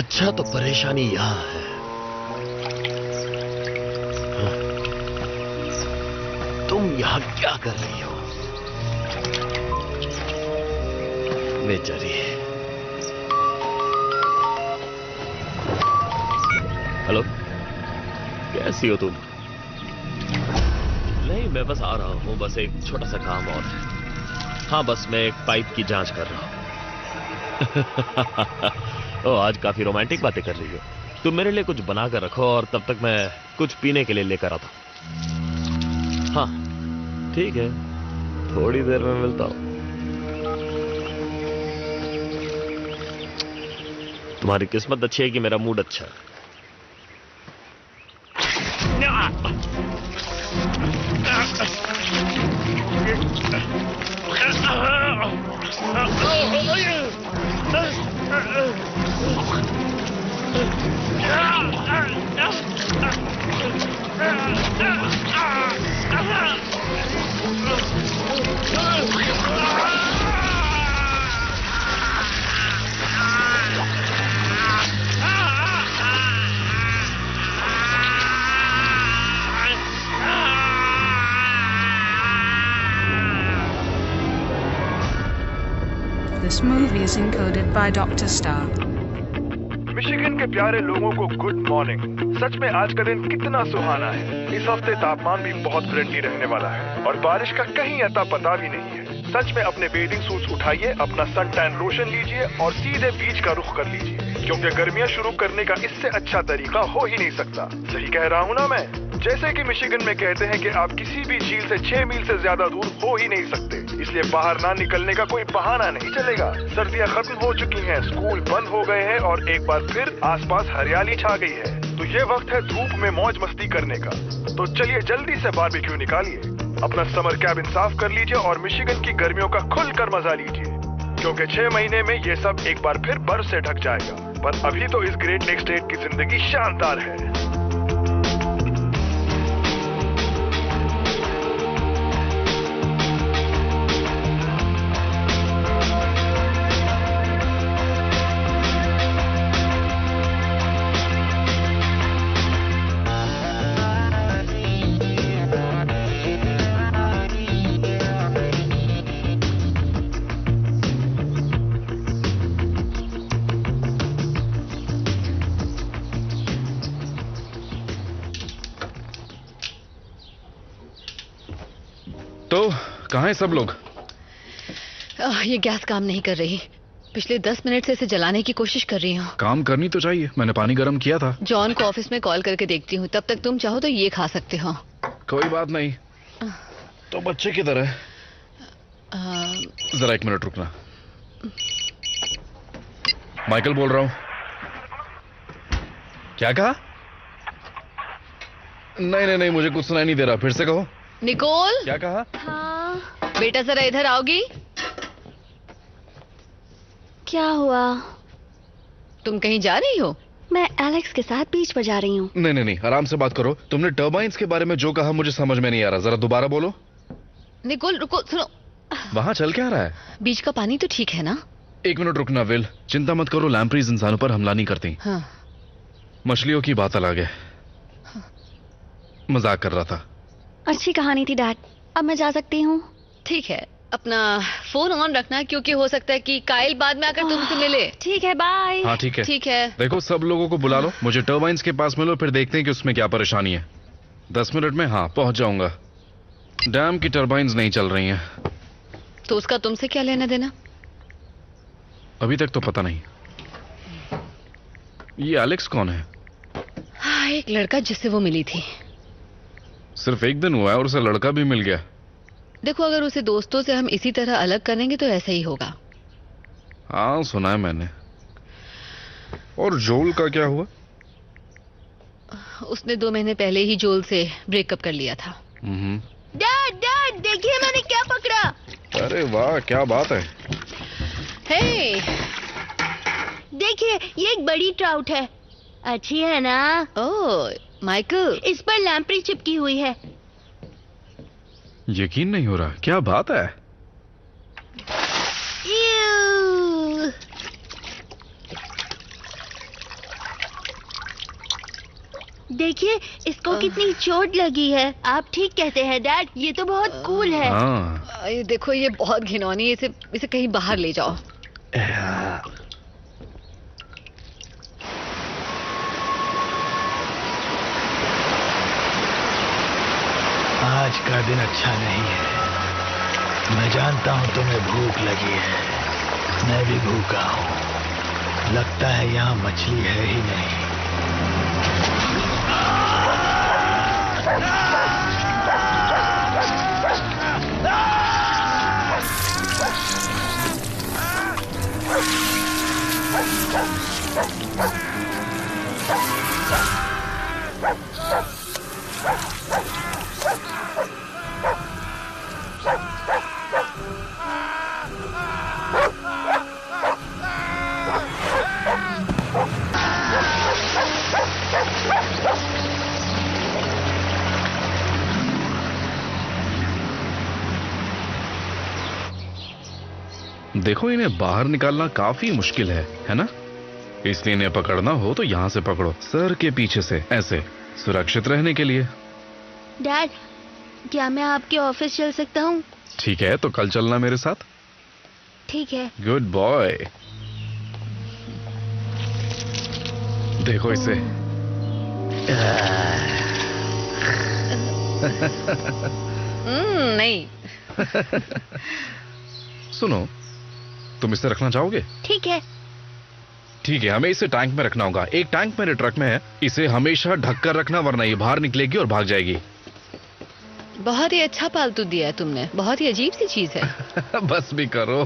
अच्छा तो परेशानी यहां है। हाँ। तुम यहां क्या कर रही हो बेचारी? हेलो, कैसी हो तुम? नहीं, मैं बस आ रहा हूं, बस एक छोटा सा काम और है। हाँ, बस मैं एक पाइप की जांच कर रहा हूं। ओ, आज काफी रोमांटिक बातें कर रही हो। तुम मेरे लिए कुछ बना कर रखो और तब तक मैं कुछ पीने के लिए लेकर आता हूं। हाँ ठीक है, थोड़ी देर में मिलता हूं। तुम्हारी किस्मत अच्छी है कि मेरा मूड अच्छा है। This movie is encoded by Dr. Star. Michigan के प्यारे लोगों को गुड मॉर्निंग। सच में आज का दिन कितना सुहाना है। इस हफ्ते तापमान भी बहुत फ्रेंडली रहने वाला है और बारिश का कहीं अता पता भी नहीं है। सच में अपने बेडिंग सूट्स उठाइए, अपना सन टैन लोशन लीजिए और सीधे बीच का रुख कर लीजिए, क्योंकि गर्मियां शुरू करने का इससे अच्छा तरीका हो ही नहीं सकता। सही कह रहा हूँ ना मैं? जैसे कि मिशिगन में कहते हैं कि आप किसी भी झील से 6 मील से ज्यादा दूर हो ही नहीं सकते, इसलिए बाहर ना निकलने का कोई बहाना नहीं चलेगा। सर्दियां खत्म हो चुकी हैं, स्कूल बंद हो गए हैं और एक बार फिर आसपास हरियाली छा गई है। तो ये वक्त है धूप में मौज मस्ती करने का। तो चलिए जल्दी से बारबेक्यू निकालिए, अपना समर कैबिन साफ कर लीजिए और मिशिगन की गर्मियों का खुलकर मजा लीजिए, क्योंकि 6 महीने में ये सब एक बार फिर बर्फ से ढक जाएगा। पर अभी तो इस ग्रेट लेक स्टेट की जिंदगी शानदार है। तो कहाँ हैं सब लोग? ये गैस काम नहीं कर रही। पिछले 10 मिनट से इसे जलाने की कोशिश कर रही हूँ। काम करनी तो चाहिए, मैंने पानी गर्म किया था। जॉन को ऑफिस में कॉल करके देखती हूँ, तब तक तुम चाहो तो ये खा सकते हो। कोई बात नहीं। तो बच्चे किधर है? जरा 1 मिनट रुकना। माइकल बोल रहा हूँ। क्या कहा? नहीं, मुझे कुछ सुनाई नहीं दे रहा, फिर से कहो। निकोल। क्या कहा? हाँ। बेटा जरा इधर आओगी? क्या हुआ? तुम कहीं जा रही हो? मैं एलेक्स के साथ बीच पर जा रही हूँ। नहीं, आराम से बात करो। तुमने टर्बाइन्स के बारे में जो कहा मुझे समझ में नहीं आ रहा, जरा दोबारा बोलो। निकोल रुको, सुनो। वहाँ चल क्या रहा है? बीच का पानी तो ठीक है ना? 1 मिनट रुकना विल, चिंता मत करो, लैम्प्रीज इंसानों पर हमला नहीं करती। हाँ। मछलियों की बात अलग है। मजाक कर रहा था। अच्छी कहानी थी डैड, अब मैं जा सकती हूँ? ठीक है, अपना फोन ऑन रखना, क्योंकि हो सकता है कि काइल बाद में आकर तुमसे मिले। ठीक है, बाय। हाँ ठीक है। ठीक है। देखो सब लोगों को बुला लो, मुझे टर्बाइन्स के पास मिलो, फिर देखते हैं कि उसमें क्या परेशानी है। 10 मिनट में हाँ पहुंच जाऊंगा। डैम की टर्बाइन्स नहीं चल रही हैं। तो उसका तुमसे क्या लेना देना? अभी तक तो पता नहीं। ये एलेक्स कौन है? हाँ, एक लड़का जिससे वो मिली थी। सिर्फ 1 दिन हुआ है और उसे लड़का भी मिल गया। देखो, अगर उसे दोस्तों से हम इसी तरह अलग करेंगे तो ऐसा ही होगा। हाँ सुना है मैंने। और जोल का क्या हुआ? उसने 2 महीने पहले ही जोल से ब्रेकअप कर लिया था। डैड देखिए मैंने क्या पकड़ा। अरे वाह, क्या बात है। हे, देखिए ये एक बड़ी ट्राउट है। अच्छी है ना? ओह माइकल, इस पर लैम्प्री चिपकी हुई है। यकीन नहीं हो रहा, क्या बात है। देखिए इसको कितनी चोट लगी है। आप ठीक कहते हैं डैड, ये तो बहुत कूल है। हाँ। ये देखो, ये बहुत घिनौनी है, इसे कहीं बाहर ले जाओ। आज का दिन अच्छा नहीं है। मैं जानता हूं तुम्हें भूख लगी है, मैं भी भूखा हूं। लगता है यहाँ मछली है ही नहीं। देखो, इन्हें बाहर निकालना काफी मुश्किल है ना? इसलिए इन्हें पकड़ना हो तो यहाँ से पकड़ो, सर के पीछे से, ऐसे सुरक्षित रहने के लिए। डैड, क्या मैं आपके ऑफिस चल सकता हूँ? ठीक है, तो कल चलना मेरे साथ। ठीक है। Good boy. देखो इसे। नहीं। सुनो, तुम इसे रखना चाहोगे? ठीक है। ठीक है, हमें इसे टैंक में रखना होगा। एक टैंक मेरे ट्रक में है, इसे हमेशा ढककर रखना, वरना ये बाहर निकलेगी और भाग जाएगी। बहुत ही अच्छा पालतू दिया है तुमने, बहुत ही अजीब सी चीज है। बस भी करो।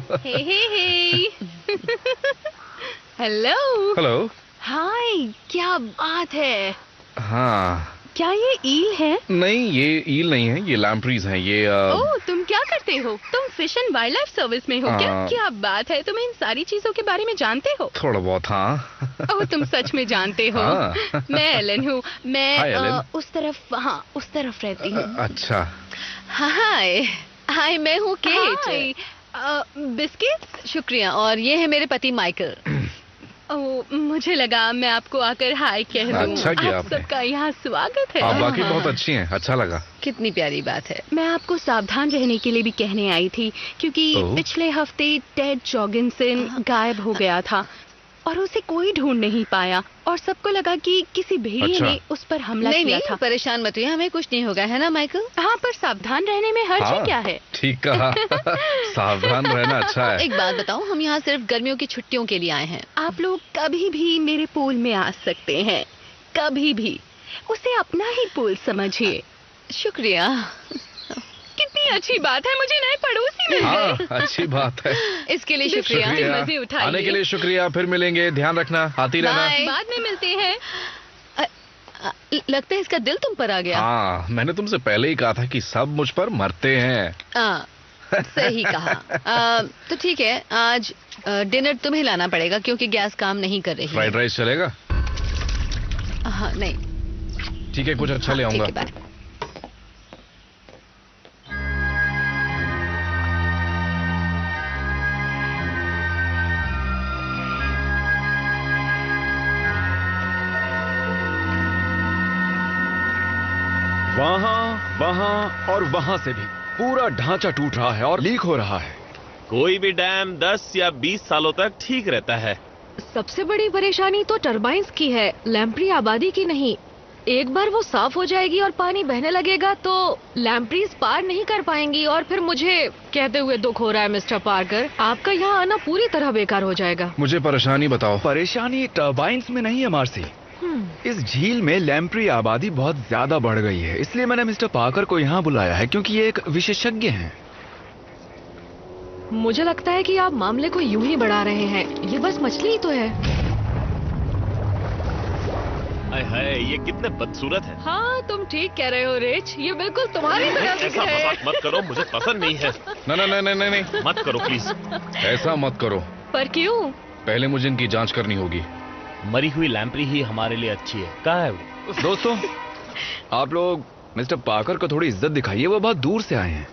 हेलो। हेलो। हाय, क्या बात है। हाँ। क्या ये ईल है? नहीं, ये ईल नहीं है, ये लैम्प्रीज हैं। ये ओह, तुम क्या करते हो? तुम fish and wild life service में हो क्या? क्या बात है, तुम इन सारी चीजों के बारे में जानते हो? थोड़ा बहुत, हाँ। ओह, तुम सच में जानते हो। हाँ। मैं एलन हूँ। मैं उस तरफ रहती हूँ। अच्छा। हाय हाय, मैं हूँ केट। बिस्किट? शुक्रिया। और ये है मेरे पति माइकल। ओह, मुझे लगा मैं आपको आकर हाय कह दूं। अच्छा किया आप आपने। सबका यहाँ स्वागत है। आप वाकई बहुत अच्छी हैं, अच्छा लगा। कितनी प्यारी बात है। मैं आपको सावधान रहने के लिए भी कहने आई थी, क्योंकि पिछले हफ्ते टेड जॉगिंसन गायब हो गया था और उसे कोई ढूंढ नहीं पाया और सबको लगा कि किसी भेड़िए ने उस पर हमला किया था। परेशान मत होइए, हमें कुछ नहीं होगा, है ना माइकल? हाँ, पर सावधान रहने में हर्ज क्या है? ठीक कहा। सावधान रहना अच्छा है। एक बात बताओ, हम यहाँ सिर्फ गर्मियों की छुट्टियों के लिए आए हैं। आप लोग कभी भी मेरे पूल में आ सकते हैं, कभी भी। उसे अपना ही पूल समझिए। शुक्रिया। कितनी अच्छी बात है, मुझे नए पड़ोसी मिल गए। हाँ, अच्छी बात है। इसके लिए शुक्रिया। मजे उठाइए। आने के लिए शुक्रिया, फिर मिलेंगे, ध्यान रखना, आती रहना। बाद में मिलते हैं। लगता है इसका दिल तुम पर आ गया। हाँ, मैंने तुमसे पहले ही कहा था कि सब मुझ पर मरते हैं। सही कहा। तो ठीक है, आज डिनर तुम्हें लाना पड़ेगा क्योंकि गैस काम नहीं कर रही है। फ्राइड राइस चलेगा? हाँ, नहीं। ठीक है, कुछ अच्छा ले आऊंगा। ठीक है, बाय। वहां और वहां से भी पूरा ढांचा टूट रहा है और लीक हो रहा है। कोई भी डैम 10 या 20 सालों तक ठीक रहता है। सबसे बड़ी परेशानी तो टरबाइन्स की है, लैम्प्री आबादी की नहीं। एक बार वो साफ हो जाएगी और पानी बहने लगेगा तो लैम्प्रीज पार नहीं कर पाएंगी और फिर मुझे कहते हुए दुख हो रहा है मिस्टर पार्कर, आपका यहाँ आना पूरी तरह बेकार हो जाएगा। मुझे परेशानी बताओ। परेशानी टरबाइन्स में नहीं है मार्सी, इस झील में लैम्प्री आबादी बहुत ज्यादा बढ़ गई है, इसलिए मैंने मिस्टर पार्कर को यहाँ बुलाया है क्योंकि ये एक विशेषज्ञ हैं। मुझे लगता है कि आप मामले को यूं ही बढ़ा रहे हैं, ये बस मछली ही तो है। हाय हाय, ये कितने बदसूरत है। हाँ, तुम ठीक कह रहे हो रिच, ये बिल्कुल तुम्हारी तरह से ऐसा है। मजाक मत करो, मुझे पसंद नहीं है। नहीं, मत करो प्लीज। ऐसा मत करो। पर क्यों? पहले मुझे इनकी जांच करनी होगी। मरी हुई लैम्प्री ही हमारे लिए अच्छी है। कहाँ है वो? दोस्तों, आप लोग मिस्टर पार्कर को थोड़ी इज्जत दिखाइए, वो बहुत दूर से आए हैं।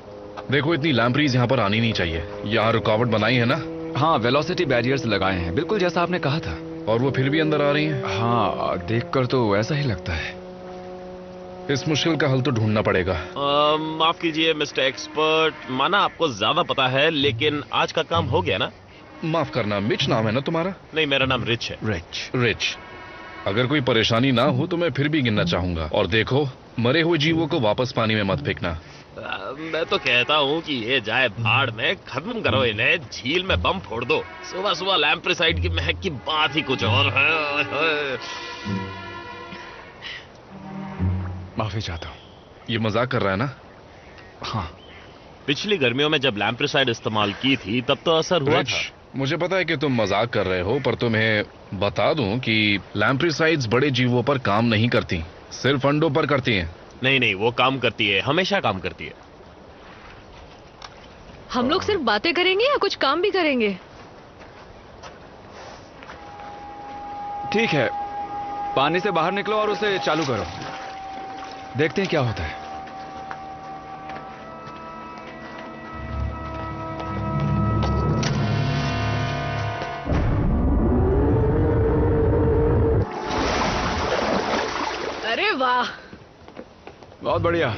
देखो, इतनी लैम्प्रीज यहाँ पर आनी नहीं चाहिए। यहाँ रुकावट बनाई है ना? हाँ, वेलोसिटी बैरियर्स लगाए हैं, बिल्कुल जैसा आपने कहा था। और वो फिर भी अंदर आ रही हैं। हाँ, देखकर तो ऐसा ही लगता है। इस मुश्किल का हल तो ढूंढना पड़ेगा। माफ कीजिए मिस्टर एक्सपर्ट, माना आपको ज्यादा पता है, लेकिन आज का काम हो गया ना? माफ करना, मिच नाम है ना तुम्हारा? नहीं, मेरा नाम रिच है। रिच। अगर कोई परेशानी ना हो तो मैं फिर भी गिनना चाहूंगा। और देखो, मरे हुए जीवों को वापस पानी में मत फेंकना। मैं तो कहता हूँ कि ये जाए भाड़ में, खत्म करो इन्हें, झील में बम फोड़ दो। सुबह सुबह लैम्प्रिसाइड की महक की बात ही कुछ और है। माफी चाहता हूँ। ये मजाक कर रहा है ना? हाँ। पिछली गर्मियों में जब लैम्प्रिसाइड इस्तेमाल की थी तब तो असर हुआ था। मुझे पता है कि तुम मजाक कर रहे हो, पर तुम्हें बता दूं कि लैम्प्रिसाइड्स बड़े जीवों पर काम नहीं करती, सिर्फ अंडों पर करती हैं। नहीं, वो काम करती है, हमेशा काम करती है। हम लोग सिर्फ बातें करेंगे या कुछ काम भी करेंगे? ठीक है, पानी से बाहर निकलो और उसे चालू करो, देखते हैं क्या होता है। अरे वाह, बहुत बढ़िया।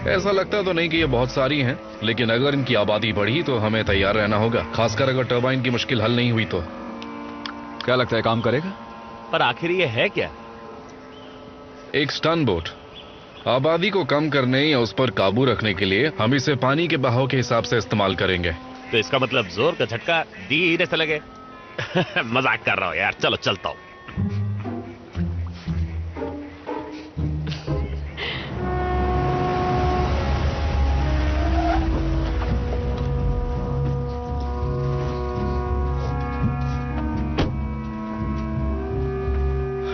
ऐसा लगता तो नहीं कि ये बहुत सारी हैं, लेकिन अगर इनकी आबादी बढ़ी तो हमें तैयार रहना होगा, खासकर अगर टरबाइन की मुश्किल हल नहीं हुई तो। क्या लगता है, काम करेगा? पर आखिर ये है क्या? एक स्टन बोट। आबादी को कम करने या उस पर काबू रखने के लिए हम इसे पानी के बहाव के हिसाब से इस्तेमाल करेंगे। तो इसका मतलब जोर का झटका धीरे से लगे। मजाक कर रहा हूँ यार, चलो चलता हूँ।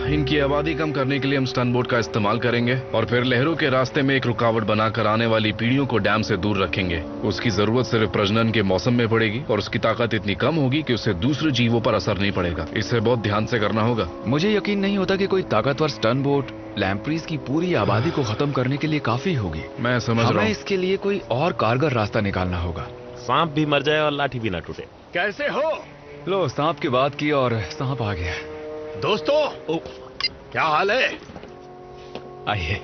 इनकी आबादी कम करने के लिए हम स्टन बोट का इस्तेमाल करेंगे और फिर लहरों के रास्ते में एक रुकावट बनाकर आने वाली पीढ़ियों को डैम से दूर रखेंगे। उसकी जरूरत सिर्फ प्रजनन के मौसम में पड़ेगी और उसकी ताकत इतनी कम होगी कि उससे दूसरे जीवों पर असर नहीं पड़ेगा। इसे बहुत ध्यान से करना होगा। मुझे यकीन नहीं होता कि कोई ताकतवर स्टन बोट लैम्प्रीज की पूरी आबादी को खत्म करने के लिए काफी होगी। मैं समझ रहा हूँ। इसके लिए कोई और कारगर रास्ता निकालना होगा। सांप भी मर जाए और लाठी भी ना टूटे। कैसे हो? लो, सांप की बात की और सांप आ गया। दोस्तों, क्या हाल है? आइए।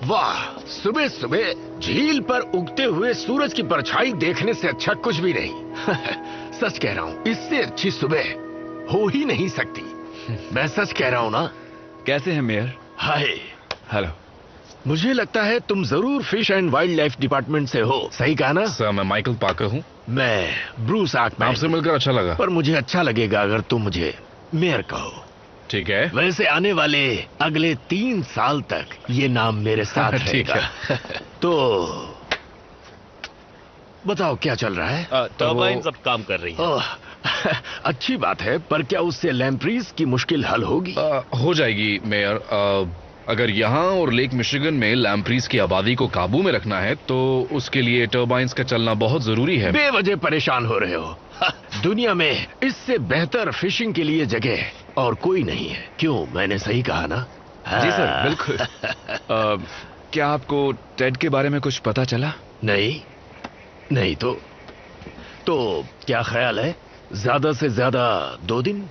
वाह, सुबह सुबह झील पर उगते हुए सूरज की परछाई देखने से अच्छा कुछ भी नहीं। सच कह रहा हूँ, इससे अच्छी सुबह हो ही नहीं सकती। मैं सच कह रहा हूँ ना। कैसे हैं मेयर? हाय। हेलो। मुझे लगता है तुम जरूर fish and wild life department से हो, सही कहा ना? सर, मैं माइकल पाकर हूँ। मैं ब्रूस आर्कमैन। आपसे मिलकर अच्छा लगा। पर मुझे अच्छा लगेगा अगर तुम मुझे मेयर कहो। ठीक है। वैसे आने वाले अगले 3 साल तक ये नाम मेरे साथ रहेगा। तो बताओ क्या चल रहा है? टर्बाइन्स अब काम कर रही है। अच्छी बात है, पर क्या उससे लैम्प्रीज की मुश्किल हल होगी? हो जाएगी मेयर। अगर यहाँ और लेक मिशिगन में लैम्प्रीज की आबादी को काबू में रखना है तो उसके लिए टर्बाइन्स का चलना बहुत जरूरी है। बेवजह परेशान हो रहे हो। दुनिया में इससे बेहतर फिशिंग के लिए जगह और कोई नहीं है। क्यों, मैंने सही कहा ना? जी सर, बिल्कुल। क्या आपको टेड के बारे में कुछ पता चला? नहीं तो क्या ख्याल है? ज्यादा से ज्यादा 2 दिन?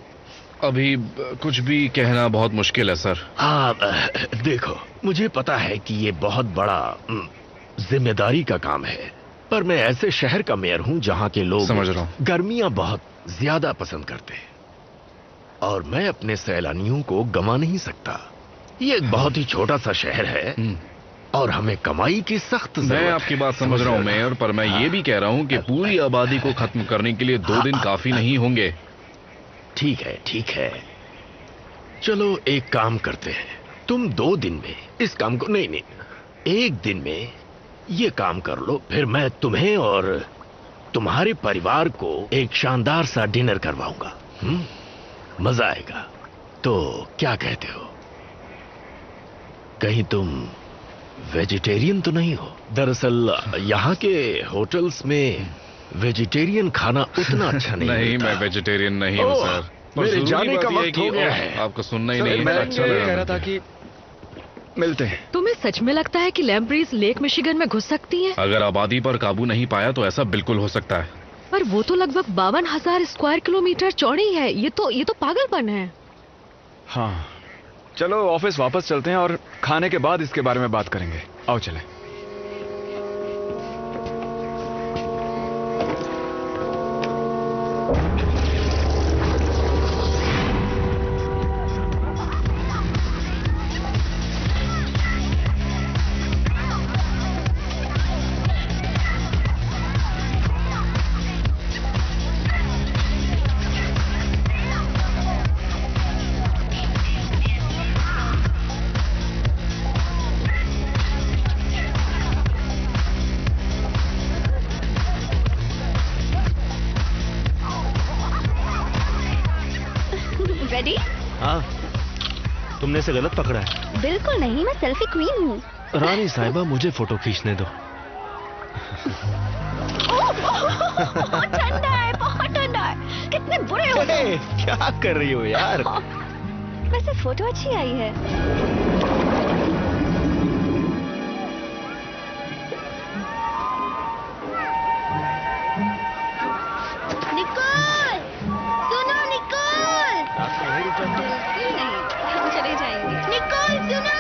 अभी कुछ भी कहना बहुत मुश्किल है सर। हाँ, देखो, मुझे पता है कि ये बहुत बड़ा जिम्मेदारी का काम है, पर मैं ऐसे शहर का मेयर हूं जहां के लोग समझ रहा हूं, गर्मियां बहुत ज्यादा पसंद करते हैं और मैं अपने सैलानियों को गंवा नहीं सकता। ये एक बहुत ही छोटा सा शहर है और हमें कमाई की सख्त जरूरत है। मैं आपकी बात समझ रहा हूं मेयर, पर मैं ये भी कह रहा हूं कि पूरी आबादी को खत्म करने के लिए 2 दिन काफी नहीं होंगे। ठीक है, चलो एक काम करते हैं। तुम 2 दिन में इस काम को नहीं 1 दिन में ये काम कर लो, फिर मैं तुम्हें और तुम्हारे परिवार को एक शानदार सा डिनर करवाऊंगा। मजा आएगा। तो क्या कहते हो? कहीं तुम वेजिटेरियन तो नहीं हो? दरअसल यहाँ के होटल्स में वेजिटेरियन खाना उतना अच्छा नहीं मैं वेजिटेरियन नहीं हूँ सर। मेरे जाने का वक्त हो गया है। आपको सुनना ही नहीं। मैं अच्छा कह रहा था कि मिलते हैं। तुम्हें सच में लगता है कि लैम्प्रीज लेक मिशिगन में घुस सकती हैं? अगर आबादी पर काबू नहीं पाया तो ऐसा बिल्कुल हो सकता है। पर वो तो लगभग 52,000 स्क्वायर किलोमीटर चौड़ी है। ये तो पागलपन है। हाँ, चलो ऑफिस वापस चलते हैं और खाने के बाद इसके बारे में बात करेंगे। आओ चलें। रेडी? हाँ, तुमने इसे गलत पकड़ा है। बिल्कुल नहीं, मैं सेल्फी क्वीन हूँ। रानी साहिबा, मुझे फोटो खींचने दो। ठंडा है, बहुत ठंडा है। कितने बुरे हो तुम। क्या कर रही हो यार? वैसे फोटो अच्छी आई है। निकोल, सुनो निकोल। बिल्कुल नहीं, हम चले जाएंगे। निकोल सुनो।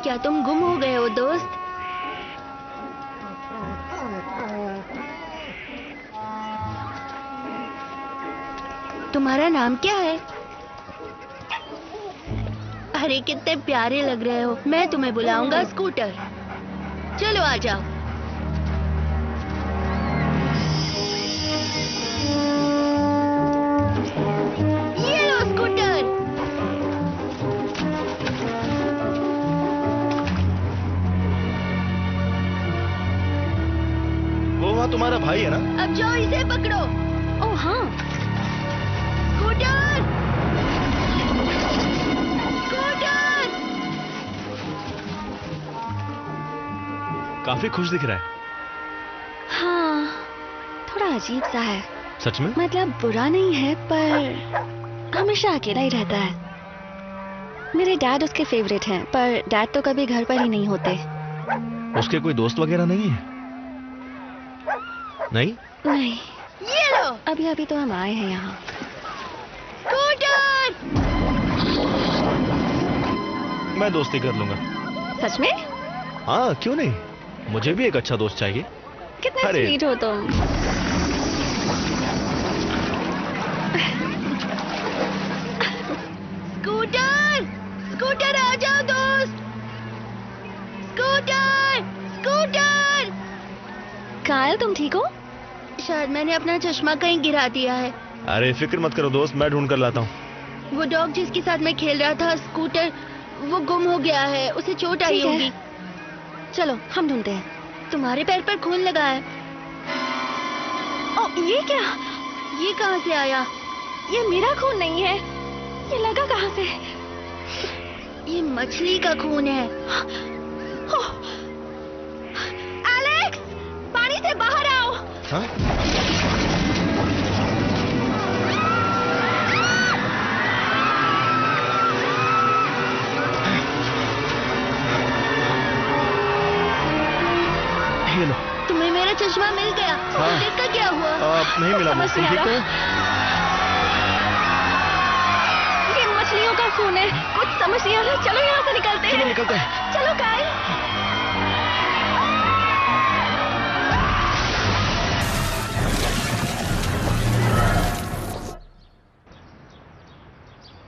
क्या तुम गुम हो गए हो दोस्त? तुम्हारा नाम क्या है? अरे कितने प्यारे लग रहे हो। मैं तुम्हें बुलाऊंगा स्कूटर। चलो आ जाओ। ये लो स्कूटर। वो वहाँ तुम्हारा भाई है ना? अब जाओ, इसे पकड़ो। ओह हाँ, स्कूटर, स्कूटर। काफी खुश दिख रहा है। हाँ, थोड़ा अजीब सा है। सच में? मतलब बुरा नहीं है, पर हमेशा अकेला ही रहता है। मेरे डैड उसके फेवरेट हैं, पर डैड तो कभी घर पर ही नहीं होते। उसके कोई दोस्त वगैरह नहीं है? नहीं? नहीं। ये लो। अभी अभी तो हम आए हैं यहाँ। स्कूटर! मैं दोस्ती कर लूंगा। सच में? हाँ, क्यों नहीं? मुझे भी एक अच्छा दोस्त चाहिए। कितने स्वीट हो तुम। स्कूटर! स्कूटर आ जाओ दोस्त। स्कूटर! स्कूटर! कायल, तुम ठीक हो? शायद मैंने अपना चश्मा कहीं गिरा दिया है। अरे फिक्र मत करो दोस्त, मैं ढूंढ कर लाता हूँ। वो डॉग जिसके साथ मैं खेल रहा था, स्कूटर, वो गुम हो गया है। उसे चोट आई होगी। चलो हम ढूंढते हैं। तुम्हारे पैर पर खून लगा है। ओ, ये क्या? ये कहाँ से आया? ये मेरा खून नहीं है। ये लगा कहाँ से? ये मछली का खून है। एलेक्स, पानी से बाहर आओ। हाँ? ये लो। तुम्हें मेरा चश्मा मिल गया। हाँ। इसका क्या हुआ? नहीं मिला समझ मुझे। नहीं आ ठीक रहा। है? ये मछलियों का खून है। कुछ समझ नहीं आ रहा। चलो यहाँ से निकलते हैं। चलो निकलते हैं। चलो कायल।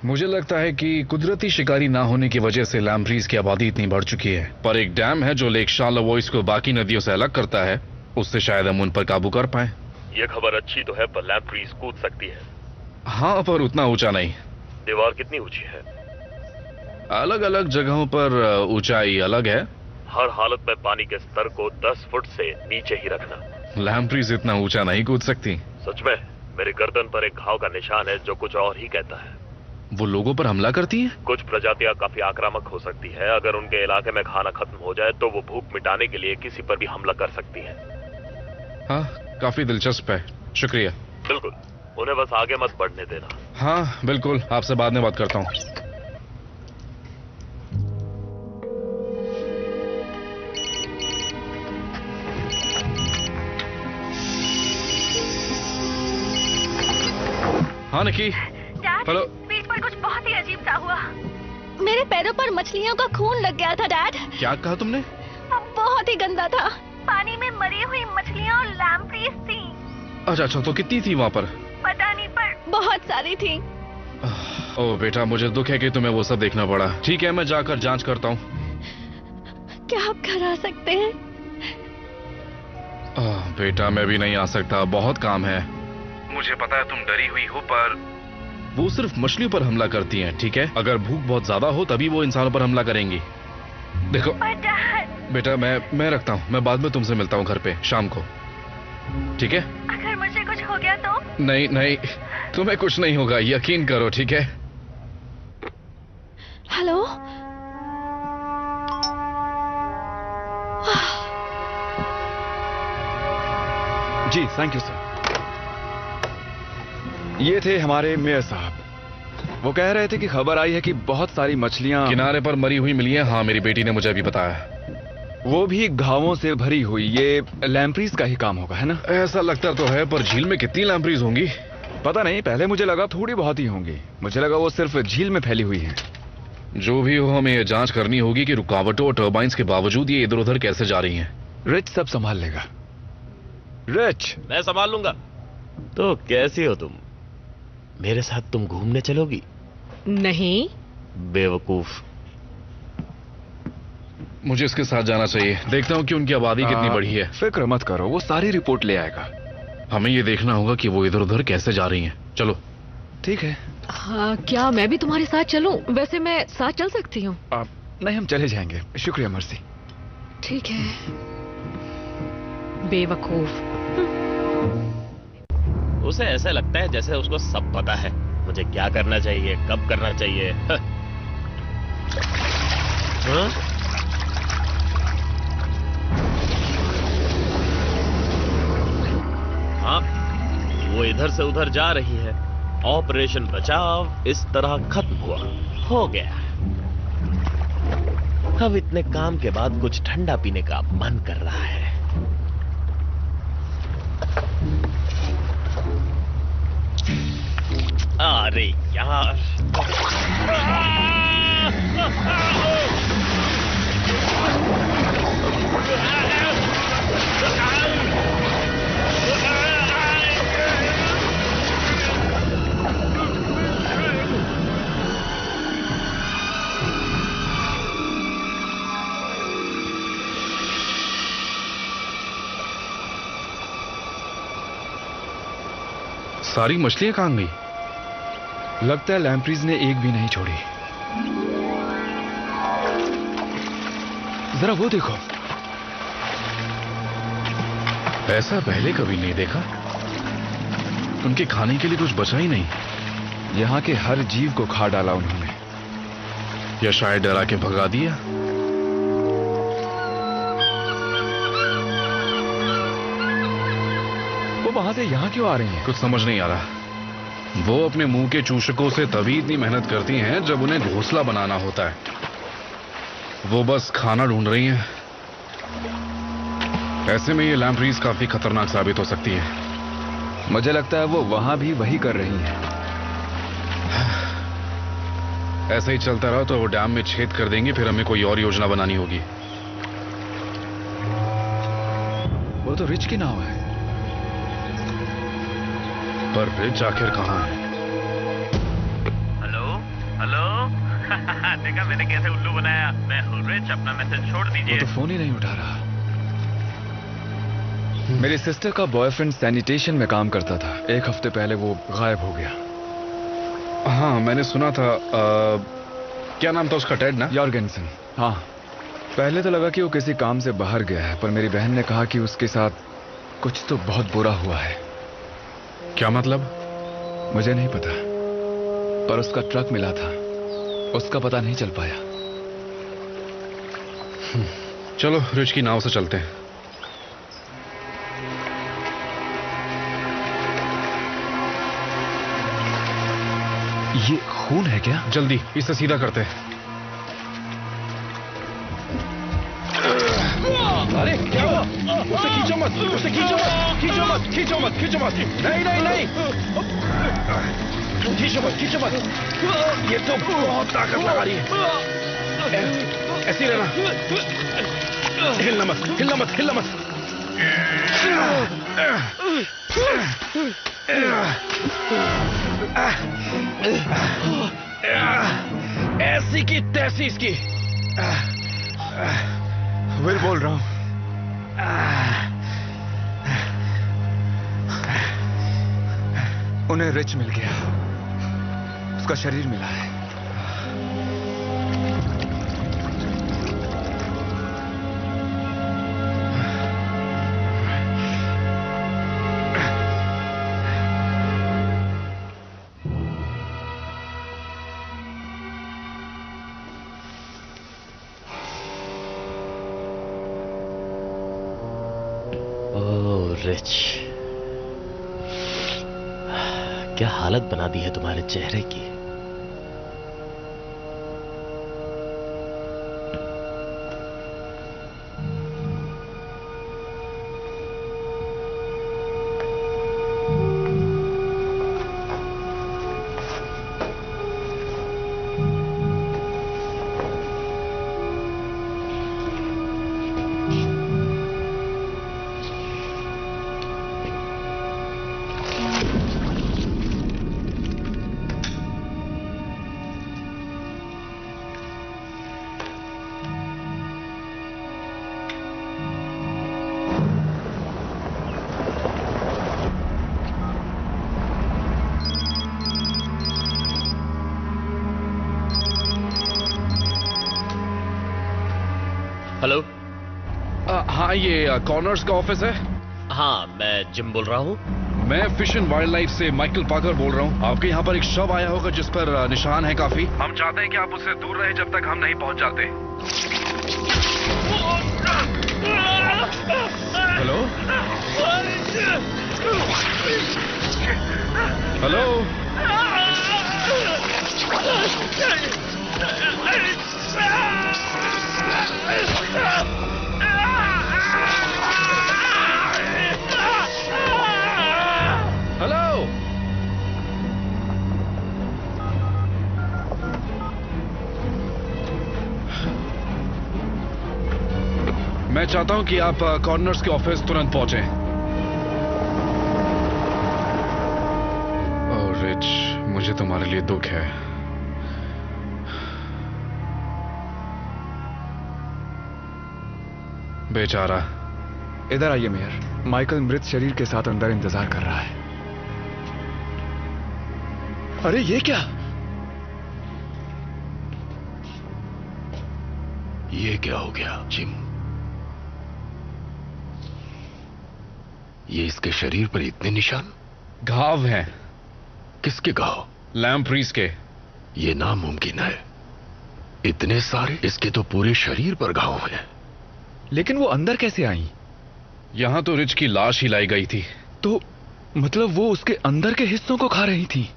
मुझे लगता है कि कुदरती शिकारी ना होने की वजह से लैम्प्रीज की आबादी इतनी बढ़ चुकी है, पर एक डैम है जो लेक शार्लेवॉयस को बाकी नदियों से अलग करता है, उससे शायद हम उन पर काबू कर पाए। ये खबर अच्छी तो है, पर लैम्प्रीज कूद सकती है। हाँ, पर उतना ऊंचा नहीं। दीवार कितनी ऊंची है? अलग अलग जगहों पर ऊंचाई अलग है। हर हालत में पानी के स्तर को 10 फुट से नीचे ही रखना। लैम्प्रीज इतना ऊंचा नहीं कूद सकती। सच में? मेरे गर्दन पर एक घाव का निशान है जो कुछ और ही कहता है। वो लोगों पर हमला करती हैं? कुछ प्रजातियां काफी आक्रामक हो सकती है। अगर उनके इलाके में खाना खत्म हो जाए तो वो भूख मिटाने के लिए किसी पर भी हमला कर सकती हैं। हाँ, काफी दिलचस्प है, शुक्रिया। बिल्कुल, उन्हें बस आगे मत बढ़ने देना। हाँ बिल्कुल, आपसे बाद में बात करता हूँ। हाँ निकी। हेलो। बीच पर कुछ बहुत ही अजीब सा हुआ। मेरे पैरों पर मछलियों का खून लग गया था डैड। क्या कहा तुमने? बहुत ही गंदा था। पानी में मरी हुई मछलियाँ और लैम्प्रीज थी। अच्छा, तो कितनी थी वहाँ पर? पता नहीं, पर बहुत सारी थी। ओह बेटा, मुझे दुख है कि तुम्हें वो सब देखना पड़ा। ठीक है, मैं जाकर जांच करता हूँ। क्या आप घर आ सकते हैं? बेटा, मैं भी नहीं आ सकता, बहुत काम है। मुझे पता है तुम डरी हुई हो, पर वो सिर्फ मछलियों पर हमला करती हैं, ठीक है? अगर भूख बहुत ज्यादा हो तभी वो इंसानों पर हमला करेंगी। देखो बेटा, मैं रखता हूँ। मैं बाद में तुमसे मिलता हूँ घर पे शाम को, ठीक है? अगर मुझे कुछ हो गया तो? नहीं, तुम्हें कुछ नहीं होगा, यकीन करो, ठीक है? हेलो। जी थैंक यू सर। ये थे हमारे मेयर साहब। वो कह रहे थे कि खबर आई है कि बहुत सारी मछलियां किनारे पर मरी हुई मिली हैं। हाँ, मेरी बेटी ने मुझे अभी बताया। वो भी घावों से भरी हुई। ये लैम्प्रीज का ही काम होगा, है ना? ऐसा लगता तो है, पर झील में कितनी लैम्प्रीज होंगी पता नहीं। पहले मुझे लगा थोड़ी बहुत ही होंगी। मुझे लगा वो सिर्फ झील में फैली हुई हैं। जो भी हो, हमें ये जांच करनी होगी कि रुकावटों और टर्बाइंस के बावजूद ये इधर उधर कैसे जा रही हैं। रिच सब संभाल लेगा। रिच, मैं संभाल लूंगा। तो कैसी हो तुम? मेरे साथ तुम घूमने चलोगी? नहीं। बेवकूफ। मुझे इसके साथ जाना चाहिए। देखता हूँ कि उनकी आबादी कितनी बढ़ी है। फिक्र मत करो, वो सारी रिपोर्ट ले आएगा। हमें ये देखना होगा कि वो इधर उधर कैसे जा रही हैं। चलो। ठीक है। हाँ, क्या मैं भी तुम्हारे साथ चलूं? वैसे मैं साथ चल सकती हूँ। नहीं, हम चले जाएंगे। शुक्रिया मर्सी। ठीक है। बेवकूफ। उसे ऐसा लगता है जैसे उसको सब पता है, मुझे क्या करना चाहिए, कब करना चाहिए। हाँ? हाँ, वो इधर से उधर जा रही है। ऑपरेशन बचाव इस तरह खत्म हुआ, हो गया। अब इतने काम के बाद कुछ ठंडा पीने का मन कर रहा है। अरे यार, सारी मछलियां कहाँ गई? लगता है लैम्प्रीज ने एक भी नहीं छोड़ी। जरा वो देखो। ऐसा पहले कभी नहीं देखा। उनके खाने के लिए कुछ बचा ही नहीं। यहाँ के हर जीव को खा डाला उन्होंने। या शायद डरा के भगा दिया। वो वहां से यहाँ क्यों आ रही हैं? कुछ समझ नहीं आ रहा। वो अपने मुंह के चूषकों से तभी इतनी मेहनत करती हैं जब उन्हें घोंसला बनाना होता है। वो बस खाना ढूंढ रही हैं। ऐसे में ये लैम्प्रीज काफी खतरनाक साबित हो सकती है। मुझे लगता है वो वहां भी वही कर रही हैं। ऐसा ही चलता रहा तो वो डैम में छेद कर देंगे, फिर हमें कोई और योजना बनानी होगी। वो तो रिच की नाव है। पर रिच आखिर कहाँ है? Hello hello. देखा मैंने कैसे उल्लू बनाया? मैं हूँ रिच, अपना मैसेज छोड़ दीजिए। वो तो फोन ही नहीं उठा रहा। मेरी सिस्टर का बॉयफ्रेंड सैनिटेशन में काम करता था। एक हफ्ते पहले वो गायब हो गया। हाँ, मैंने सुना था। क्या नाम था उसका? टेड ना? यॉर्गेंसन। हाँ, पहले तो लगा कि वो किसी काम से बाहर गया है, पर मेरी बहन ने कहा कि उसके साथ कुछ तो बहुत बुरा हुआ है। क्या मतलब? मुझे नहीं पता, पर उसका ट्रक मिला था, उसका पता नहीं चल पाया। चलो रिच की नाव से चलते हैं। ये खून है क्या? जल्दी इसे सीधा करते हैं। अरे क्या हुआ? उसे खींचो मत, उसे खींचो मत, खींचो मत, खींचो मत, खींचो मत। नहीं नहीं नहीं, खींचो मत, खींचो मत। ये तो बहुत ताकत लगा रही है। ऐसे ही रहना, हिलना मत, हिलना मत, हिलना मत। ऐसी की तैसी इसकी। विल बोल रहा हूं। उन्हें रिच मिल गया, उसका शरीर मिला है। रिच, क्या हालत बना दी है तुम्हारे चेहरे की। हेलो। हाँ, ये कॉर्नर्स का ऑफिस है? हाँ, मैं जिम बोल रहा हूँ। मैं फिश एंड वाइल्ड लाइफ से माइकल पाकर बोल रहा हूँ। आपके यहाँ पर एक शव आया होगा जिस पर निशान है काफी। हम चाहते हैं कि आप उससे दूर रहें जब तक हम नहीं पहुंच जाते। Hello hello. हेलो। मैं चाहता हूं कि आप कॉर्नर्स के ऑफिस तुरंत पहुंचें। ओह रिच, मुझे तुम्हारे लिए दुख है। बेचारा। इधर आइए मेयर, माइकल मृत शरीर के साथ अंदर इंतजार कर रहा है। अरे ये क्या? ये क्या हो गया जिम? ये इसके शरीर पर इतने निशान? घाव हैं। किसके घाव? लैम्प्रीज के। ये नामुमकिन है, इतने सारे। इसके तो पूरे शरीर पर घाव हैं। लेकिन वो अंदर कैसे आई? यहां तो रिच की लाश ही लाई गई थी। तो मतलब वो उसके अंदर के हिस्सों को खा रही थी?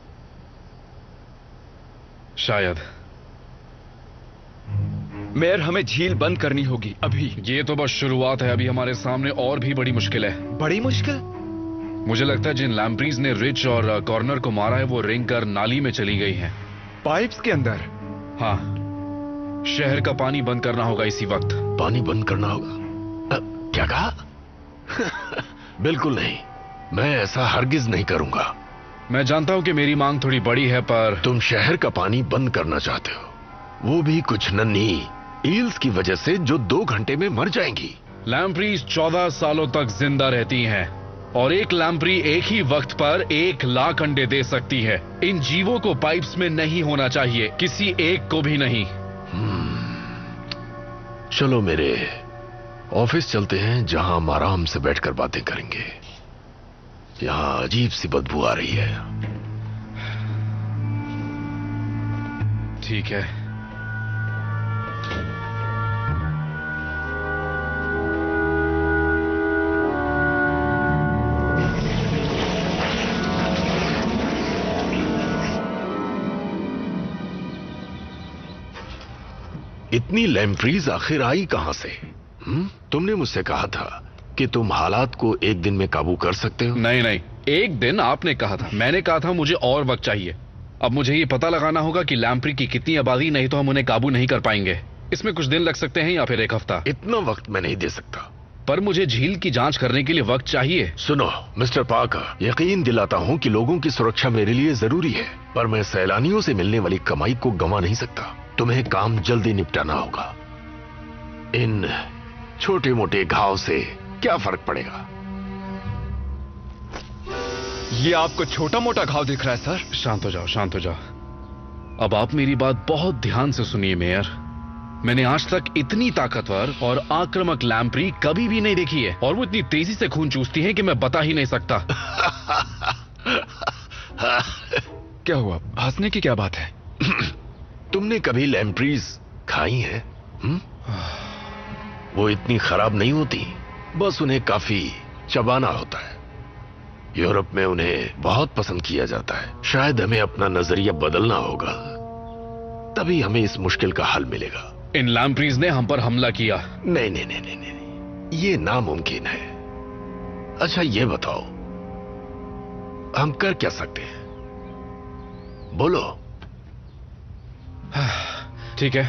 शायद। मेयर, हमें झील बंद करनी होगी अभी। ये तो बस शुरुआत है, अभी हमारे सामने और भी बड़ी मुश्किल है। बड़ी मुश्किल? मुझे लगता है जिन लैम्प्रीज ने रिच और कॉर्नर को मारा है वो रेंग कर नाली में चली गई हैं। पाइप्स के अंदर? हाँ, शहर का पानी बंद करना होगा इसी वक्त। पानी बंद करना होगा? क्या कहा? बिल्कुल नहीं, मैं ऐसा हरगिज नहीं करूंगा। मैं जानता हूं कि मेरी मांग थोड़ी बड़ी है, पर तुम शहर का पानी बंद करना चाहते हो, वो भी कुछ नन्ही ईल्स की वजह से जो 2 घंटे में मर जाएंगी। लैम्प्रीज 14 सालों तक जिंदा रहती हैं और एक लैम्प्री एक ही वक्त पर 1 लाख अंडे दे सकती है। इन जीवों को पाइप्स में नहीं होना चाहिए, किसी एक को भी नहीं। चलो मेरे ऑफिस चलते हैं, जहां हम आराम से बैठकर बातें करेंगे। यहां अजीब सी बदबू आ रही है। ठीक है। इतनी लैम्प्रीज आखिर आई कहां से? तुमने मुझसे कहा था कि तुम हालात को एक दिन में काबू कर सकते हो। नहीं नहीं, एक दिन आपने कहा था, मैंने कहा था मुझे और वक्त चाहिए। अब मुझे ये पता लगाना होगा कि लैम्प्री की कितनी आबादी, नहीं तो हम उन्हें काबू नहीं कर पाएंगे। इसमें कुछ दिन लग सकते हैं या फिर एक हफ्ता। इतना वक्त मैं नहीं दे सकता। पर मुझे झील की जांच करने के लिए वक्त चाहिए। सुनो मिस्टर पार्कर, यकीन दिलाता हूं कि लोगों की सुरक्षा मेरे लिए जरूरी है, पर मैं सैलानियों से मिलने वाली कमाई को गंवा नहीं सकता। तुम्हें काम जल्दी निपटाना होगा। इन छोटे मोटे घाव से क्या फर्क पड़ेगा? ये आपको छोटा मोटा घाव दिख रहा है सर? शांत हो जाओ, शांत हो जाओ। अब आप मेरी बात बहुत ध्यान से सुनिए मेयर। मैंने आज तक इतनी ताकतवर और आक्रामक लैम्प्री कभी भी नहीं देखी है, और वो इतनी तेजी से खून चूसती है कि मैं बता ही नहीं सकता। क्या हुआ? हंसने की क्या बात है? तुमने कभी लैम्प्रीज खाई हैं? वो इतनी खराब नहीं होती, बस उन्हें काफी चबाना होता है। यूरोप में उन्हें बहुत पसंद किया जाता है। शायद हमें अपना नजरिया बदलना होगा, तभी हमें इस मुश्किल का हल मिलेगा। इन लैम्प्रीज ने हम पर हमला किया। नहीं नहीं नहीं नहीं नहीं, ये नामुमकिन है। अच्छा ये बताओ, हम कर क्या सकते हैं? बोलो। ठीक है,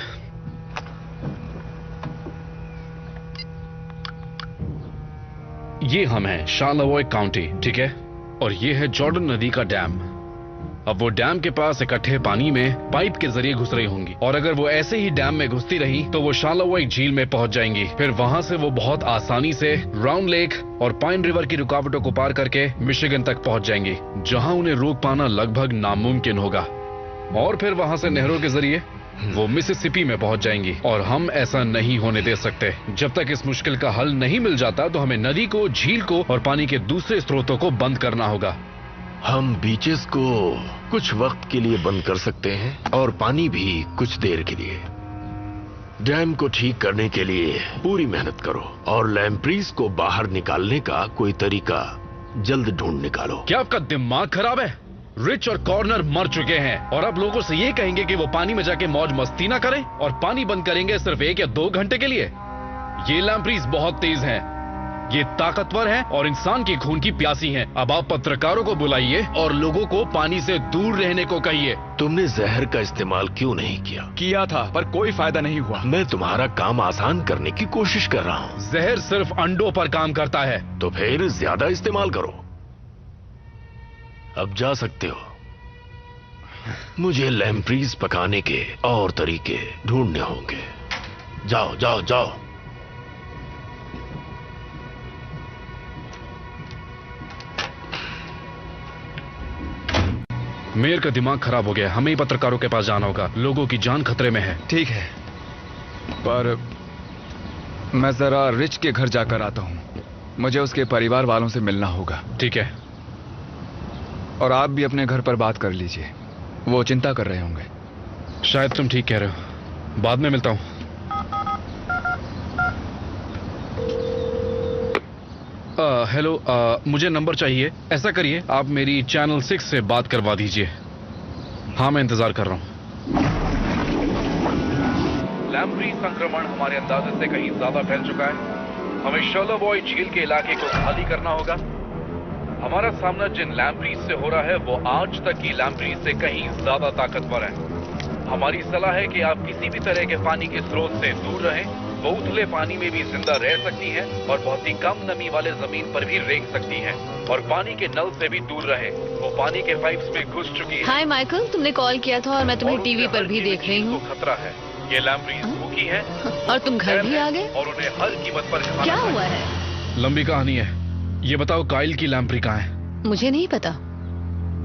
ये हम हैं शार्लेवॉय काउंटी, ठीक है, और ये है जॉर्डन नदी का डैम। अब वो डैम के पास इकट्ठे पानी में पाइप के जरिए घुस रही होंगी, और अगर वो ऐसे ही डैम में घुसती रही तो वो शार्लेवॉय झील में पहुंच जाएंगी। फिर वहां से वो बहुत आसानी से राउंड लेक और पाइन रिवर की रुकावटों को पार करके मिशिगन तक पहुंच जाएंगी, जहां उन्हें रोक पाना लगभग नामुमकिन होगा। और फिर वहां से नहरों के जरिए वो मिसिसिपी में पहुंच जाएंगी, और हम ऐसा नहीं होने दे सकते। जब तक इस मुश्किल का हल नहीं मिल जाता तो हमें नदी को, झील को और पानी के दूसरे स्रोतों को बंद करना होगा। हम बीचेस को कुछ वक्त के लिए बंद कर सकते हैं, और पानी भी कुछ देर के लिए। डैम को ठीक करने के लिए पूरी मेहनत करो, और लैम्प्रीज को बाहर निकालने का कोई तरीका जल्द ढूंढ निकालो। क्या आपका दिमाग खराब है? रिच और कॉर्नर मर चुके हैं, और अब लोगों से ये कहेंगे कि वो पानी में जाके मौज मस्ती ना करें, और पानी बंद करेंगे सिर्फ 1 या 2 घंटे के लिए। ये लैम्प्रीज बहुत तेज हैं, ये ताकतवर हैं और इंसान के खून की प्यासी हैं। अब आप पत्रकारों को बुलाइए और लोगों को पानी से दूर रहने को कहिए। तुमने जहर का इस्तेमाल क्यों नहीं किया? किया था, पर कोई फायदा नहीं हुआ। मैं तुम्हारा काम आसान करने की कोशिश कर रहा हूँ। जहर सिर्फ अंडों पर काम करता है। तो फिर ज्यादा इस्तेमाल करो। अब जा सकते हो। मुझे लैम्प्रीज पकाने के और तरीके ढूंढने होंगे। जाओ जाओ जाओ। मेयर का दिमाग खराब हो गया, हमें ही पत्रकारों के पास जाना होगा। लोगों की जान खतरे में है। ठीक है, पर मैं जरा रिच के घर जाकर आता हूं। मुझे उसके परिवार वालों से मिलना होगा। ठीक है, और आप भी अपने घर पर बात कर लीजिए, वो चिंता कर रहे होंगे। शायद तुम ठीक कह रहे हो। बाद में मिलता हूं। हेलो, मुझे नंबर चाहिए। ऐसा करिए, आप मेरी चैनल 6 से बात करवा दीजिए। हाँ, मैं इंतजार कर रहा हूं। लैम्प्री संक्रमण हमारे अंदाजे से कहीं ज्यादा फैल चुका है। हमें शार्लेवॉय झील के इलाके को खाली करना होगा। हमारा सामना जिन लैम्प्रीज से हो रहा है वो आज तक की लैम्प्रीज से कहीं ज्यादा ताकतवर है। हमारी सलाह है कि आप किसी भी तरह के पानी के स्रोत से दूर रहें। वो उथले पानी में भी जिंदा रह सकती हैं और बहुत ही कम नमी वाले जमीन पर भी रेंग सकती हैं, और पानी के नल से भी दूर रहे। वो पानी के पाइप्स में घुस चुकी है। हाय माइकल, तुमने कॉल किया था और मैं तुम्हें टीवी पर भी देख रही हूँ। खतरा है। ये लैम्प्रीज भूखी है और तुम घर भी आ गए? और उन्हें हर कीमत पर क्या हुआ है? लंबी कहानी है। ये बताओ, काइल की लैम्प्री कहाँ है? मुझे नहीं पता।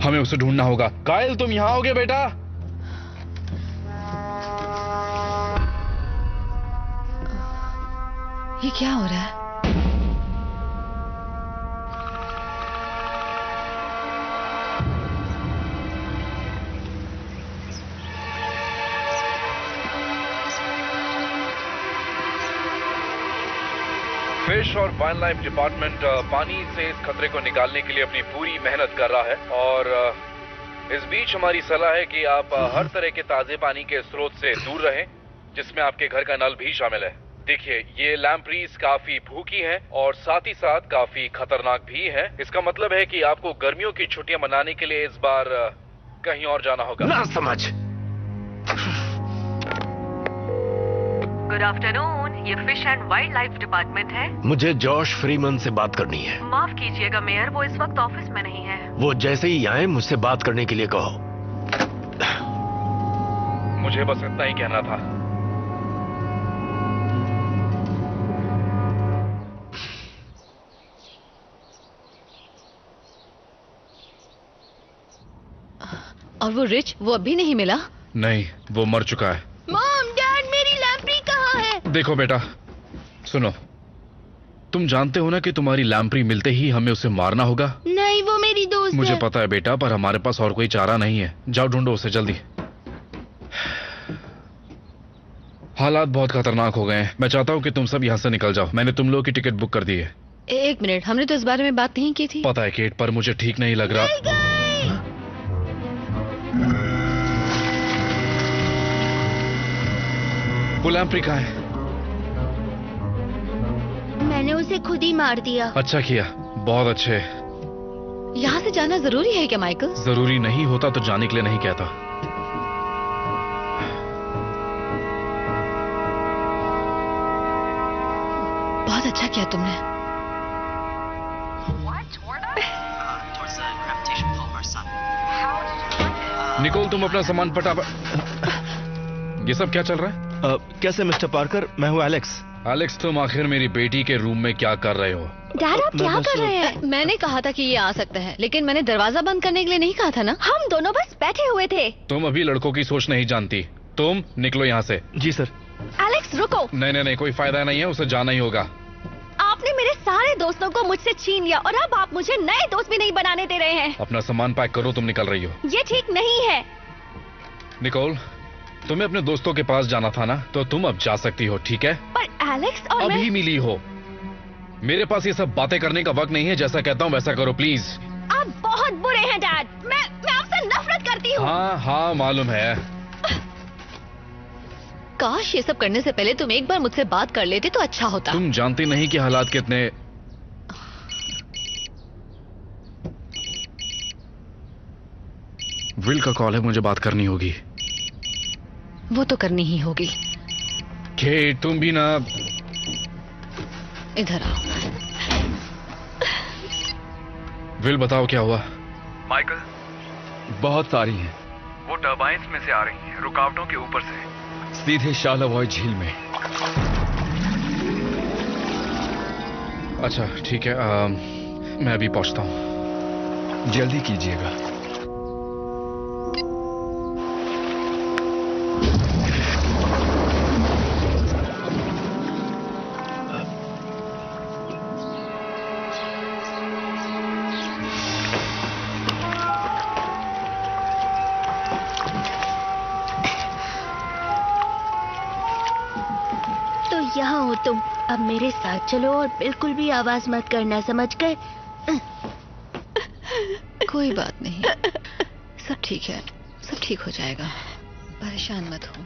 हमें उसे ढूंढना होगा। काइल, तुम यहाँ आओगे बेटा? ये क्या हो रहा है? फिश और वाइल्ड लाइफ डिपार्टमेंट पानी से इस खतरे को निकालने के लिए अपनी पूरी मेहनत कर रहा है और इस बीच हमारी सलाह है कि आप हर तरह के ताजे पानी के स्रोत से दूर रहें, जिसमें आपके घर का नल भी शामिल है। देखिए, ये लैम्प्रीज काफी भूखी हैं और साथ ही साथ काफी खतरनाक भी हैं। इसका मतलब है कि आपको गर्मियों की छुट्टियां मनाने के लिए इस बार कहीं और जाना होगा। ना समझ। गुड आफ्टरनून, ये fish and wild life department है। मुझे जॉश फ्रीमन से बात करनी है। माफ कीजिएगा मेयर, वो इस वक्त ऑफिस में नहीं है। वो जैसे ही आए मुझसे बात करने के लिए कहो। मुझे बस इतना ही कहना था। और वो रिच, वो अभी नहीं मिला? नहीं, वो मर चुका है। मॉम, डैड, मेरी लैम्प्री कहाँ है? देखो बेटा, सुनो, तुम जानते हो ना कि तुम्हारी लैम्प्री मिलते ही हमें उसे मारना होगा। नहीं, वो मेरी दोस्त मुझे है। पता है बेटा, पर हमारे पास और कोई चारा नहीं है। जाओ ढूंढो उसे जल्दी। हालात बहुत खतरनाक हो गए हैं। मैं चाहता हूँ कि तुम सब यहाँ से निकल जाओ। मैंने तुम लोगों की टिकट बुक कर दी है। एक मिनट, हमने तो इस बारे में बात नहीं की थी। पता है केट, पर मुझे ठीक नहीं लग रहा। वो लैम्प्री कहाँ है? मैंने उसे खुद ही मार दिया। अच्छा किया, बहुत अच्छे। यहाँ से जाना जरूरी है क्या माइकल? जरूरी नहीं होता तो जाने के लिए नहीं कहता। बहुत अच्छा किया तुमने। निकोल, तुम अपना सामान फटाफट। ये सब क्या चल रहा है? कैसे मिस्टर पार्कर? मैं हूँ एलेक्स। एलेक्स, तुम आखिर मेरी बेटी के रूम में क्या कर रहे हो? डैड, आप क्या कर रहे हैं? मैंने कहा था कि ये आ सकता है, लेकिन मैंने दरवाजा बंद करने के लिए नहीं कहा था ना। हम दोनों बस बैठे हुए थे। तुम अभी लड़कों की सोच नहीं जानती। तुम निकलो यहाँ से। जी सर। एलेक्स, रुको। नहीं, कोई फायदा नहीं है, उसे जाना ही होगा। आपने मेरे सारे दोस्तों को मुझसे छीन लिया और अब आप मुझे नए दोस्त भी नहीं बनाने दे रहे हैं। अपना सामान पैक करो, तुम निकल रही हो। ये ठीक नहीं है। निकोल, तुम्हें अपने दोस्तों के पास जाना था ना, तो तुम अब जा सकती हो, ठीक है? पर एलेक्स और अभी मिली हो। मेरे पास ये सब बातें करने का वक्त नहीं है। जैसा कहता हूँ वैसा करो प्लीज। आप बहुत बुरे हैं डैड। मैं आपसे नफरत करती हूँ। हाँ, मालूम है। काश ये सब करने से पहले तुम एक बार मुझसे बात कर लेते तो अच्छा होता। तुम जानती नहीं कि हालात कितने। विल का कॉल है, मुझे बात करनी होगी। वो तो करनी ही होगी। केट, तुम भी ना। इधर आओ। विल, बताओ क्या हुआ? माइकल, बहुत सारी हैं। वो टर्बाइन्स में से आ रही हैं, रुकावटों के ऊपर से, सीधे शालावॉय झील में। अच्छा ठीक है, मैं अभी पहुंचता हूं। जल्दी कीजिएगा। यहाँ हो तुम। अब मेरे साथ चलो और बिल्कुल भी आवाज मत करना, समझ गए? कोई बात नहीं, सब ठीक है, सब ठीक हो जाएगा, परेशान मत हो,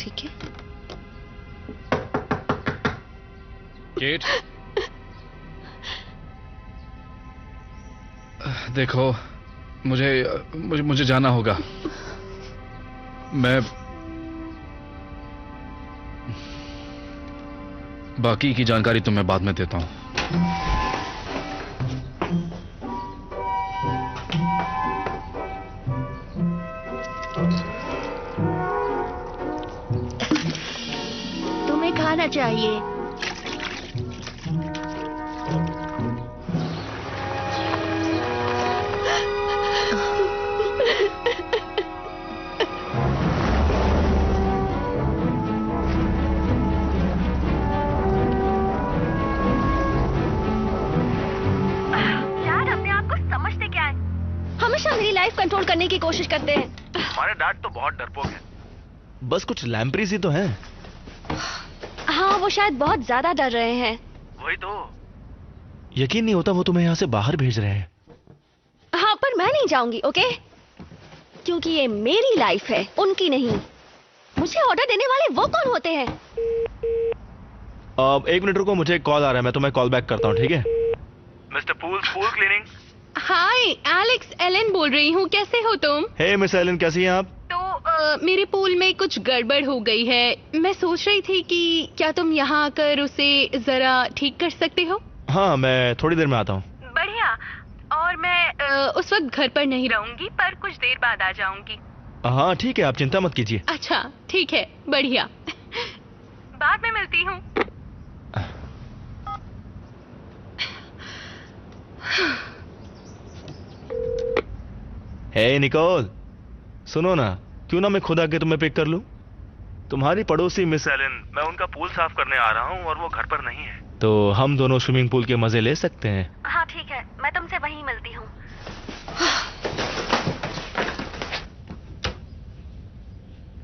ठीक है? केट, देखो, मुझे जाना होगा। मैं बाकी की जानकारी तुम्हें बाद में देता हूं। तुम्हें खाना चाहिए। कंट्रोल करने की कोशिश करते हैं। हमारे डैड तो बहुत डरपोक हैं। बस कुछ लैम्प्रीज ही तो हैं। हाँ, वो शायद बहुत ज्यादा डर रहे हैं। वही तो। यकीन नहीं होता वो तुम्हें यहाँ से बाहर भेज रहे हैं। हाँ, पर मैं नहीं जाऊंगी, ओके? क्योंकि ये मेरी लाइफ है, उनकी नहीं। मुझे ऑर्डर देने वाले वो कौन होते हैं? एक मिनट रुको, मुझे एक कॉल आ रहा है, मैं तुम्हें कॉल बैक करता हूँ, ठीक है? Mister pool cleaning. Hi, Alex, Ellen बोल रही हूँ। कैसे हो तुम? हे मिस एलन, कैसी हैं आप? तो मेरे पूल में कुछ गड़बड़ हो गई है। मैं सोच रही थी कि क्या तुम यहाँ आकर उसे जरा ठीक कर सकते हो? हाँ, मैं थोड़ी देर में आता हूँ। बढ़िया। और मैं उस वक्त घर पर नहीं रहूंगी, पर कुछ देर बाद आ जाऊंगी। हाँ ठीक है, आप चिंता मत कीजिए। अच्छा, ठीक है, बढ़िया। बाद में मिलती हूँ। हे निकोल, सुनो ना, क्यों ना मैं खुद आके तुम्हें पिक कर लूं? तुम्हारी पड़ोसी मिस एलन, मैं उनका पूल साफ करने आ रहा हूं और वो घर पर नहीं है, तो हम दोनों स्विमिंग पूल के मजे ले सकते हैं। हाँ ठीक है, मैं तुमसे वहीं मिलती हूँ।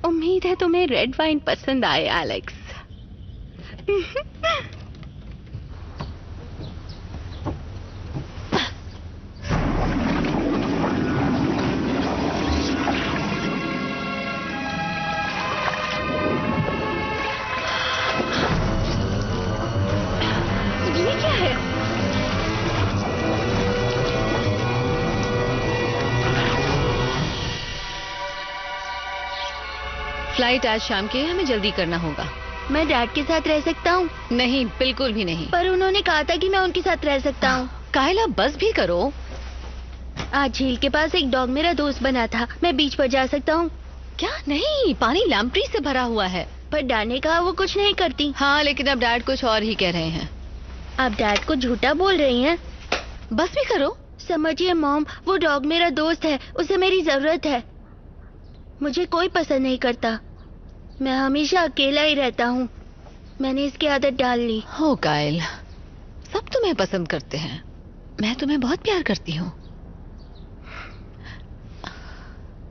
उम्मीद है तुम्हें रेड वाइन पसंद आए, एलेक्स। ये क्या है? फ्लाइट आज शाम की है, हमें जल्दी करना होगा। मैं डैड के साथ रह सकता हूँ? नहीं, बिल्कुल भी नहीं। पर उन्होंने कहा था कि मैं उनके साथ रह सकता हूँ। कायला, बस भी करो। आज झील के पास एक डॉग मेरा दोस्त बना था, मैं बीच पर जा सकता हूँ? क्या? नहीं, पानी लैम्प्री से भरा हुआ है। पर डैड ने कहा वो कुछ नहीं करती। हाँ, लेकिन अब डैड कुछ और ही कह रहे हैं। आप डैड को झूठा बोल रही हैं? बस भी करो। समझिए मॉम, वो डॉग मेरा दोस्त है, उसे मेरी जरूरत है। मुझे कोई पसंद नहीं करता, मैं हमेशा अकेला ही रहता हूँ। मैंने इसकी आदत डाल ली। हो कायल, सब तुम्हें पसंद करते हैं, मैं तुम्हें बहुत प्यार करती हूँ।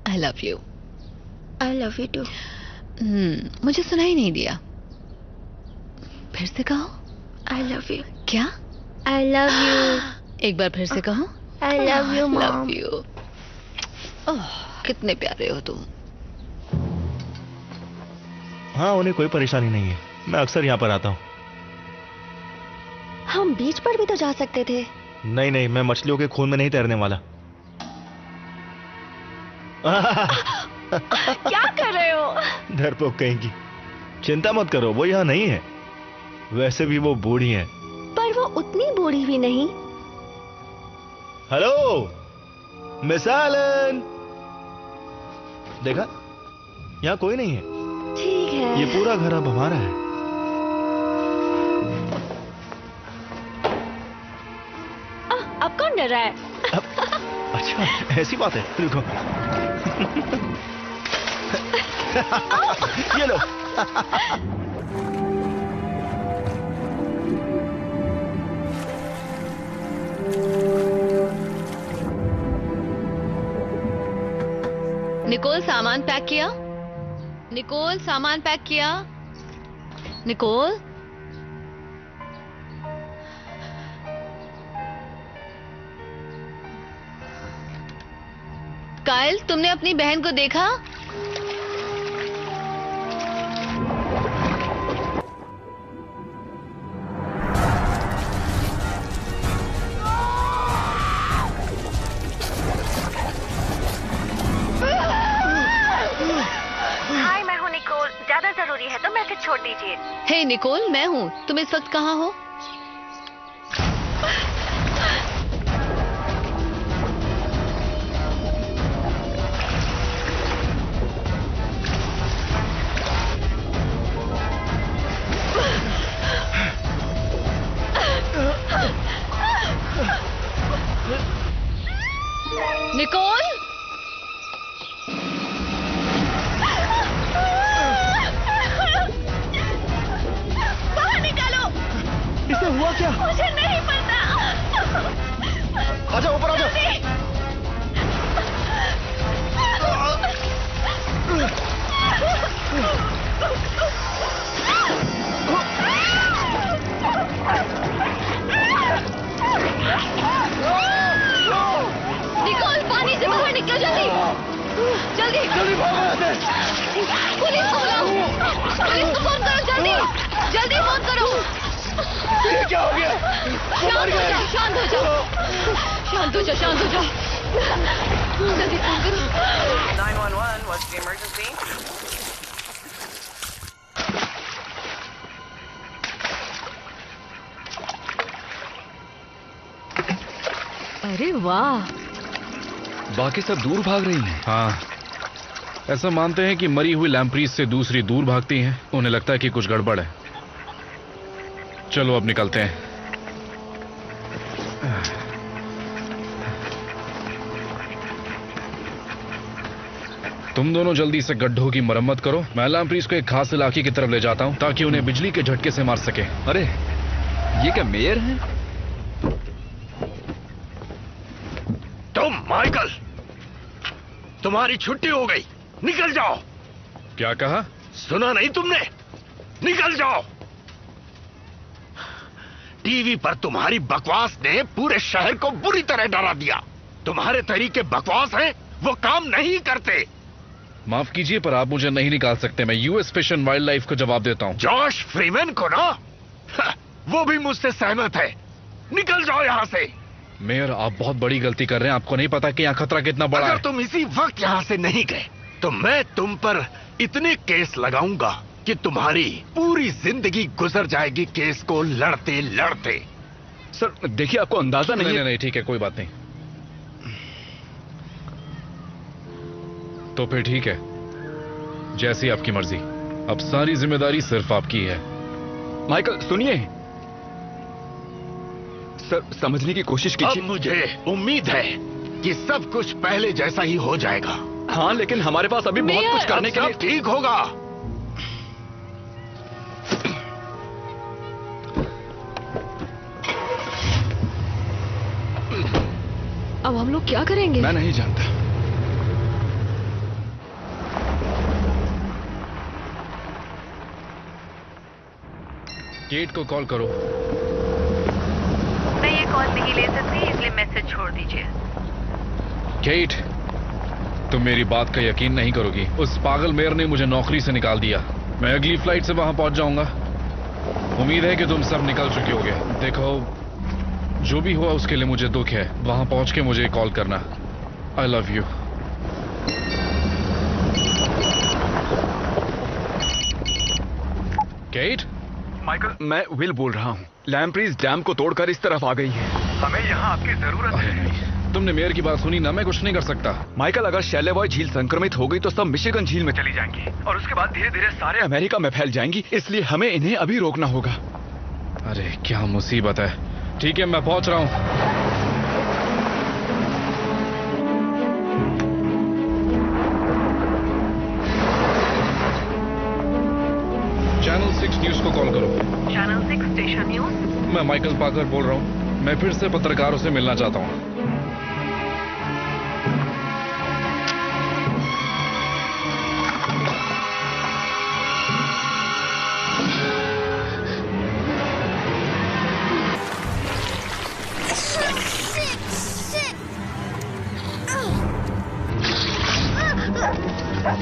I love you. I love you too. मुझे सुनाई नहीं दिया, फिर से कहो। I love you. क्या? I love you. एक बार फिर से कहो। I love you mom. Love you. कितने प्यारे हो तुम। हाँ, उन्हें कोई परेशानी नहीं है, मैं अक्सर यहाँ पर आता हूँ। हम बीच पर भी तो जा सकते थे। नहीं नहीं, मैं मछलियों के खून में नहीं तैरने वाला। क्या कर रहे हो? डरपोक कहीं की। चिंता मत करो, वो यहाँ नहीं है। वैसे भी वो बूढ़ी हैं। पर वो उतनी बूढ़ी भी नहीं। हेलो मिस एलन, देखा, यहाँ कोई नहीं है। ठीक है, ये पूरा घर अब हमारा है। अब कौन डर रहा है? अच्छा, ऐसी बात है, रुको। ये लो। निकोल, सामान पैक किया? निकोल, सामान पैक किया? निकोल? कायल, तुमने अपनी बहन को देखा? हाय, मैं हूँ निकोल। ज्यादा जरूरी है तो मैसेज छोड़ दीजिए। हे निकोल, मैं हूँ। तुम इस वक्त कहाँ हो? निकोल? बाहर निकालो। इसे हुआ क्या? मुझे नहीं पता। आजा, ऊपर आजा। जल्दी फोन करो। ये क्या हो गया? शांत हो जाओ। शांत हो जाओ। जल्दी फोन करो। 911, what's the emergency? अरे वाह, बाकी सब दूर भाग रही हैं। हाँ, ऐसा मानते हैं कि मरी हुई लैम्प्रीज से दूसरी दूर भागती हैं। उन्हें लगता है कि कुछ गड़बड़ है। चलो अब निकलते हैं। तुम दोनों जल्दी से गड्ढों की मरम्मत करो। मैं लैम्प्रीज को एक खास इलाके की तरफ ले जाता हूं ताकि उन्हें बिजली के झटके से मार सके। अरे ये क्या मेयर हैं? तुम माइकल, तुम्हारी छुट्टी हो गई, निकल जाओ। क्या कहा? सुना नहीं तुमने? निकल जाओ। टीवी पर तुम्हारी बकवास ने पूरे शहर को बुरी तरह डरा दिया। तुम्हारे तरीके बकवास हैं, वो काम नहीं करते। माफ कीजिए पर आप मुझे नहीं निकाल सकते। मैं US fish and wild life को जवाब देता हूं। जॉश फ्रीमैन को ना, वो भी मुझसे सहमत है। निकल जाओ यहां से। मेयर, आप बहुत बड़ी गलती कर रहे हैं। आपको नहीं पता कि यहाँ खतरा कितना बड़ा है। अगर तुम इसी वक्त यहाँ से नहीं गए तो मैं तुम पर इतने केस लगाऊंगा कि तुम्हारी पूरी जिंदगी गुजर जाएगी केस को लड़ते लड़ते। सर देखिए, आपको अंदाजा नहीं है। नहीं, ठीक है, कोई बात नहीं। तो फिर ठीक है, जैसी आपकी मर्जी। अब सारी जिम्मेदारी सिर्फ आपकी है। माइकल सुनिए, सर समझने की कोशिश कीजिए। अब मुझे उम्मीद है कि सब कुछ पहले जैसा ही हो जाएगा। हाँ, लेकिन हमारे पास अभी बहुत कुछ करने के लिए। सब ठीक होगा। अब हम लोग क्या करेंगे? मैं नहीं जानता। केट को कॉल करो। मैं ये कॉल नहीं ले सकती, इसलिए मैसेज छोड़ दीजिए। केट, तुम मेरी बात का यकीन नहीं करोगी। उस पागल मेयर ने मुझे नौकरी से निकाल दिया। मैं अगली फ्लाइट से वहां पहुंच जाऊंगा। उम्मीद है कि तुम सब निकल चुके होगे। देखो, जो भी हुआ उसके लिए मुझे दुख है। वहां पहुंच के मुझे कॉल करना। I love you. Kate? Michael, मैं विल बोल रहा हूँ। लैम्प्रीज डैम को तोड़कर इस तरफ आ गई है। हमें यहाँ आपकी जरूरत है। तुमने मेयर की बात सुनी ना? मैं कुछ नहीं कर सकता। माइकल, अगर शैलेवॉय झील संक्रमित हो गई तो सब मिशिगन झील में चली जाएंगी और उसके बाद धीरे धीरे सारे अमेरिका में फैल जाएंगी। इसलिए हमें इन्हें अभी रोकना होगा। अरे क्या मुसीबत है। ठीक है, मैं पहुंच रहा हूं। चैनल 6 न्यूज को कॉल करो। Channel 6 station news. मैं माइकल पाकर बोल रहा हूं। मैं फिर से पत्रकारों से मिलना चाहता हूं।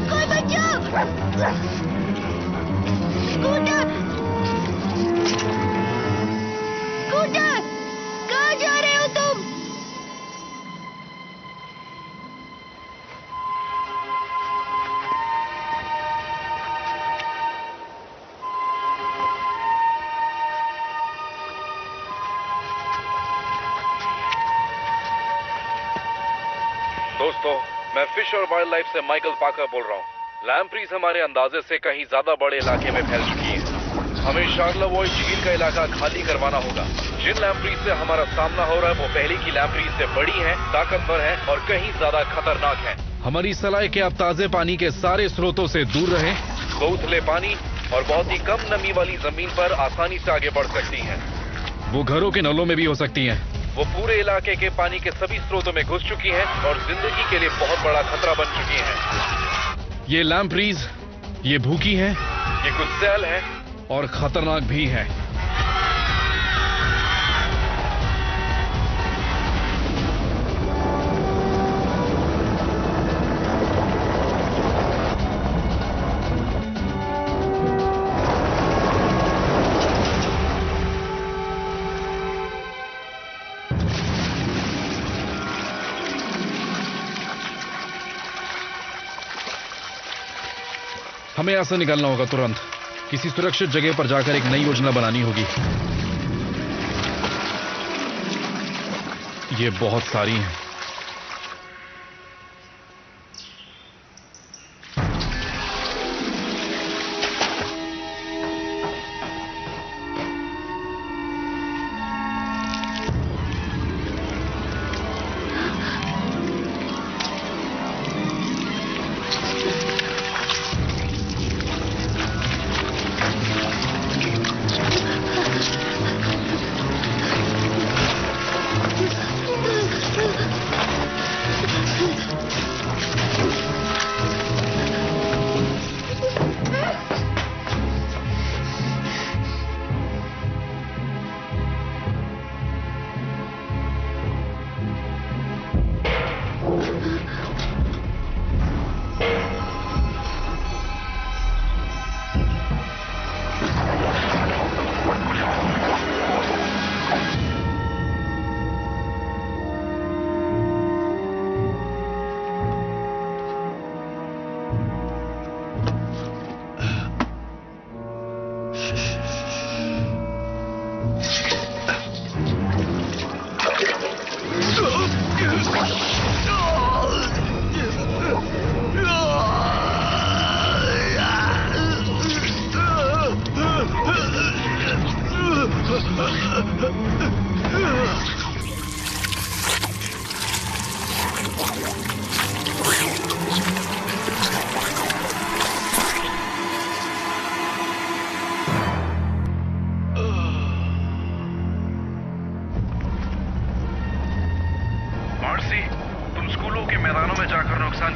कोई बचाओ! स्कूटर! स्कूटर! कहाँ जा रहे हो तुम? दोस्तों, मैं फिश और वाइल्ड लाइफ से माइकल पाकर बोल रहा हूँ। लैम्प्रीज हमारे अंदाजे से कहीं ज्यादा बड़े इलाके में फैल चुकी है। हमें शार्लेवॉय झील का इलाका खाली करवाना होगा। जिन लैम्प्रीज से हमारा सामना हो रहा है वो पहले की लैम्प्रीज से बड़ी हैं, ताकतवर हैं और कहीं ज्यादा खतरनाक हैं। हमारी सलाह है कि आप ताजे पानी के सारे स्रोतों से दूर रहें। उथले पानी और बहुत ही कम नमी वाली जमीन पर आसानी से आगे बढ़ सकती हैं। वो घरों के नलों में भी हो सकती हैं। वो पूरे इलाके के पानी के सभी स्रोतों में घुस चुकी हैं और जिंदगी के लिए बहुत बड़ा खतरा बन चुकी हैं। ये लैम्प्रीज, ये भूखी हैं, ये गुस्सैल हैं और खतरनाक भी हैं। हमें यहाँ से निकलना होगा तुरंत। किसी सुरक्षित जगह पर जाकर एक नई योजना बनानी होगी। ये बहुत सारी हैं।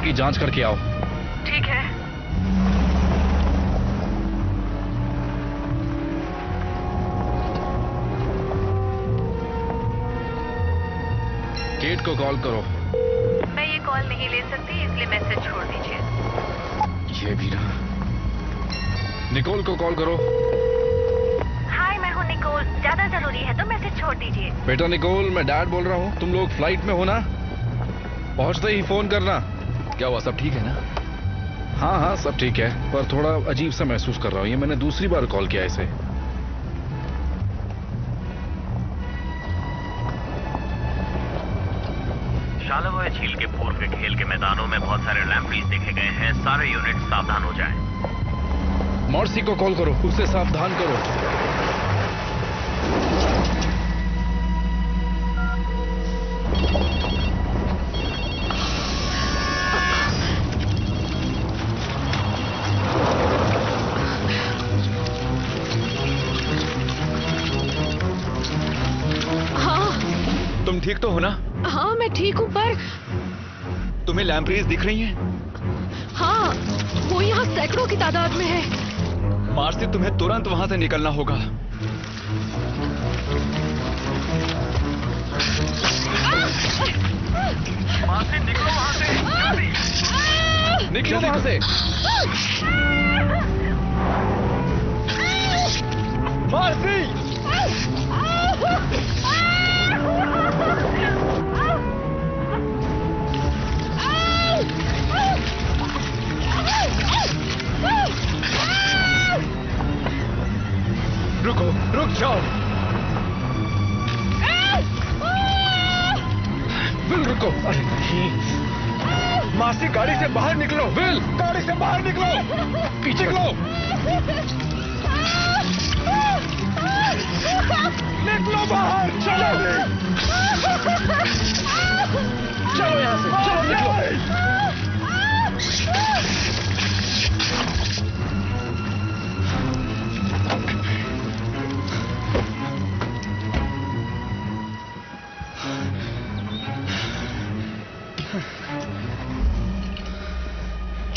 की जांच करके आओ। ठीक है। केट को कॉल करो। मैं ये कॉल नहीं ले सकती, इसलिए मैसेज छोड़ दीजिए। ये भी ना। निकोल को कॉल करो। हाय, मैं हूँ निकोल। ज्यादा जरूरी है तो मैसेज छोड़ दीजिए। बेटा निकोल, मैं डैड बोल रहा हूँ। तुम लोग फ्लाइट में हो ना? पहुंचते ही फोन करना। क्या हुआ, सब ठीक है ना? हाँ हाँ सब ठीक है, पर थोड़ा अजीब सा महसूस कर रहा हूँ। ये मैंने दूसरी बार कॉल किया इसे। शालावॉय झील के पूर्व के खेल के मैदानों में बहुत सारे लैम्प्रीज देखे गए हैं। सारे यूनिट सावधान हो जाएं। मॉर्सी को कॉल करो, उसे सावधान करो। तुम ठीक तो हो ना? हाँ मैं ठीक हूँ, पर तुम्हें लैम्प्रीज दिख रही हैं? हाँ, वो यहाँ सैकड़ों की तादाद में है। मार्सी, तुम्हें तुरंत वहां से निकलना होगा। मार्सी, निकलो वहां से, जल्दी। निकलो वहां से। मार्सी! रुको, रुक जाओ। विल रुको। अरे नहीं। मार्सी, गाड़ी से बाहर निकलो। विल, गाड़ी से बाहर निकलो। पीछे निकलो। निकलो बाहर। चलो चलो यहाँ से, चलो निकलो।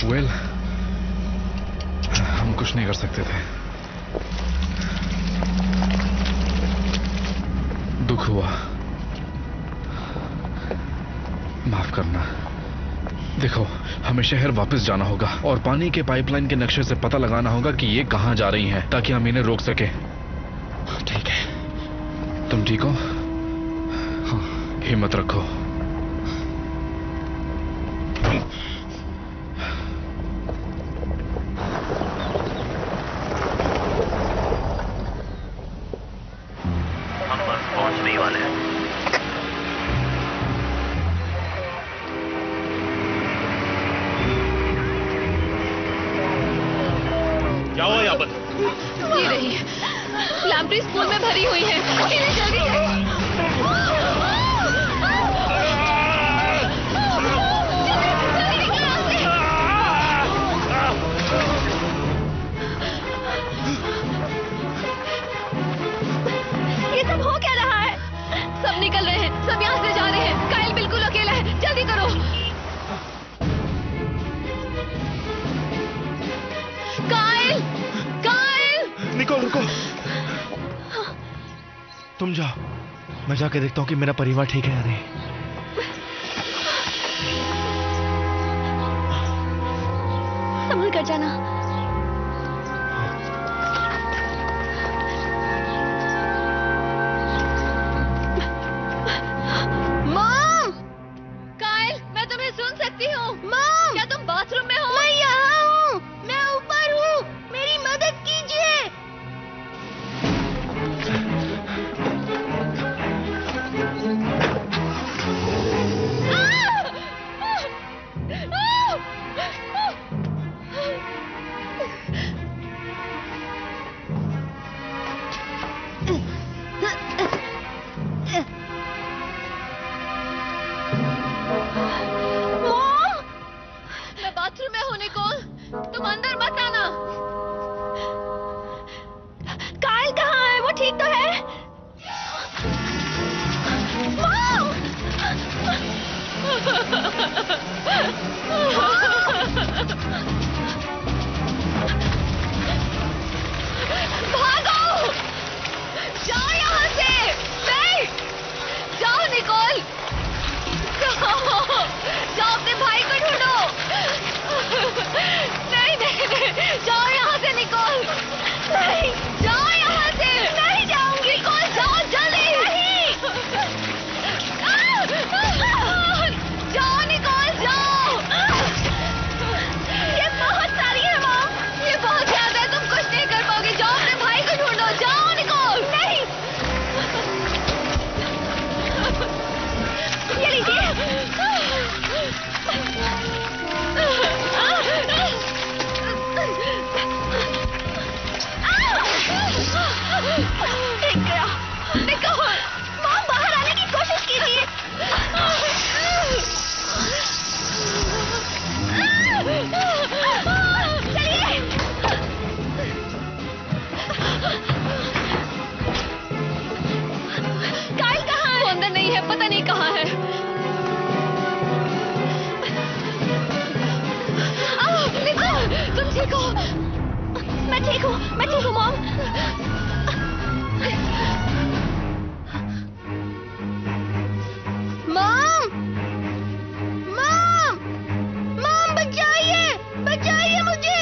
वेल, हम कुछ नहीं कर सकते थे। दुख हुआ, माफ करना। देखो, हमें शहर वापस जाना होगा और पानी के पाइपलाइन के नक्शे से पता लगाना होगा कि ये कहां जा रही हैं, ताकि हम इन्हें रोक सके। ठीक है। तुम ठीक हो? हाँ। हिम्मत रखो। पूल में भरी हुई है। इन्हें जल्दी ये सब हो क्या रहा है? सब निकल रहे हैं, सब यहाँ से जा रहे हैं। काइल बिल्कुल अकेला है, जल्दी करो। Kyle, Kyle! निकोल रुको, तुम जाओ, मैं जाके देखता हूँ कि मेरा परिवार ठीक है या नहीं। संभल कर जाना। मॉम! काइल, मैं तुम्हें सुन सकती हूँ। मॉम! क्या तुम बाथरूम में हो? मैं यहाँ हूँ, मैं ऊपर हूँ, मेरी मदद कीजिए। मैं बाथरूम में हूँ निकोल, तुम अंदर मत आना। काइल कहाँ है? वो ठीक तो है? मॉम! भागो! जाओ यहाँ से! नहीं! जाओ निकोल! जाओ अपने भाई को ढूंढो। नहीं नहीं नहीं, जाओ यहाँ से निकोल। नहीं, जाओ यहाँ से। नहीं जाऊंगी। निकोल जाओ जल्दी। नहीं। जाओ निकोल जाओ। ये बहुत सारी है मॉम। ये बहुत ज्यादा है, तुम कुछ नहीं कर पाओगे। जाओ अपने भाई को ढूंढो। जाओ निकोल। नहीं, ये लीजिए। ठीक गया। निकोल! मॉम, बाहर आने की कोशिश कीजिए। चलिए। काइल कहाँ है? वो अंदर नहीं है, पता नहीं कहाँ है। निकोल, तुम ठीक हो? मैं ठीक हूँ मॉम। मॉम! मॉम! मॉम, बचाइए मुझे।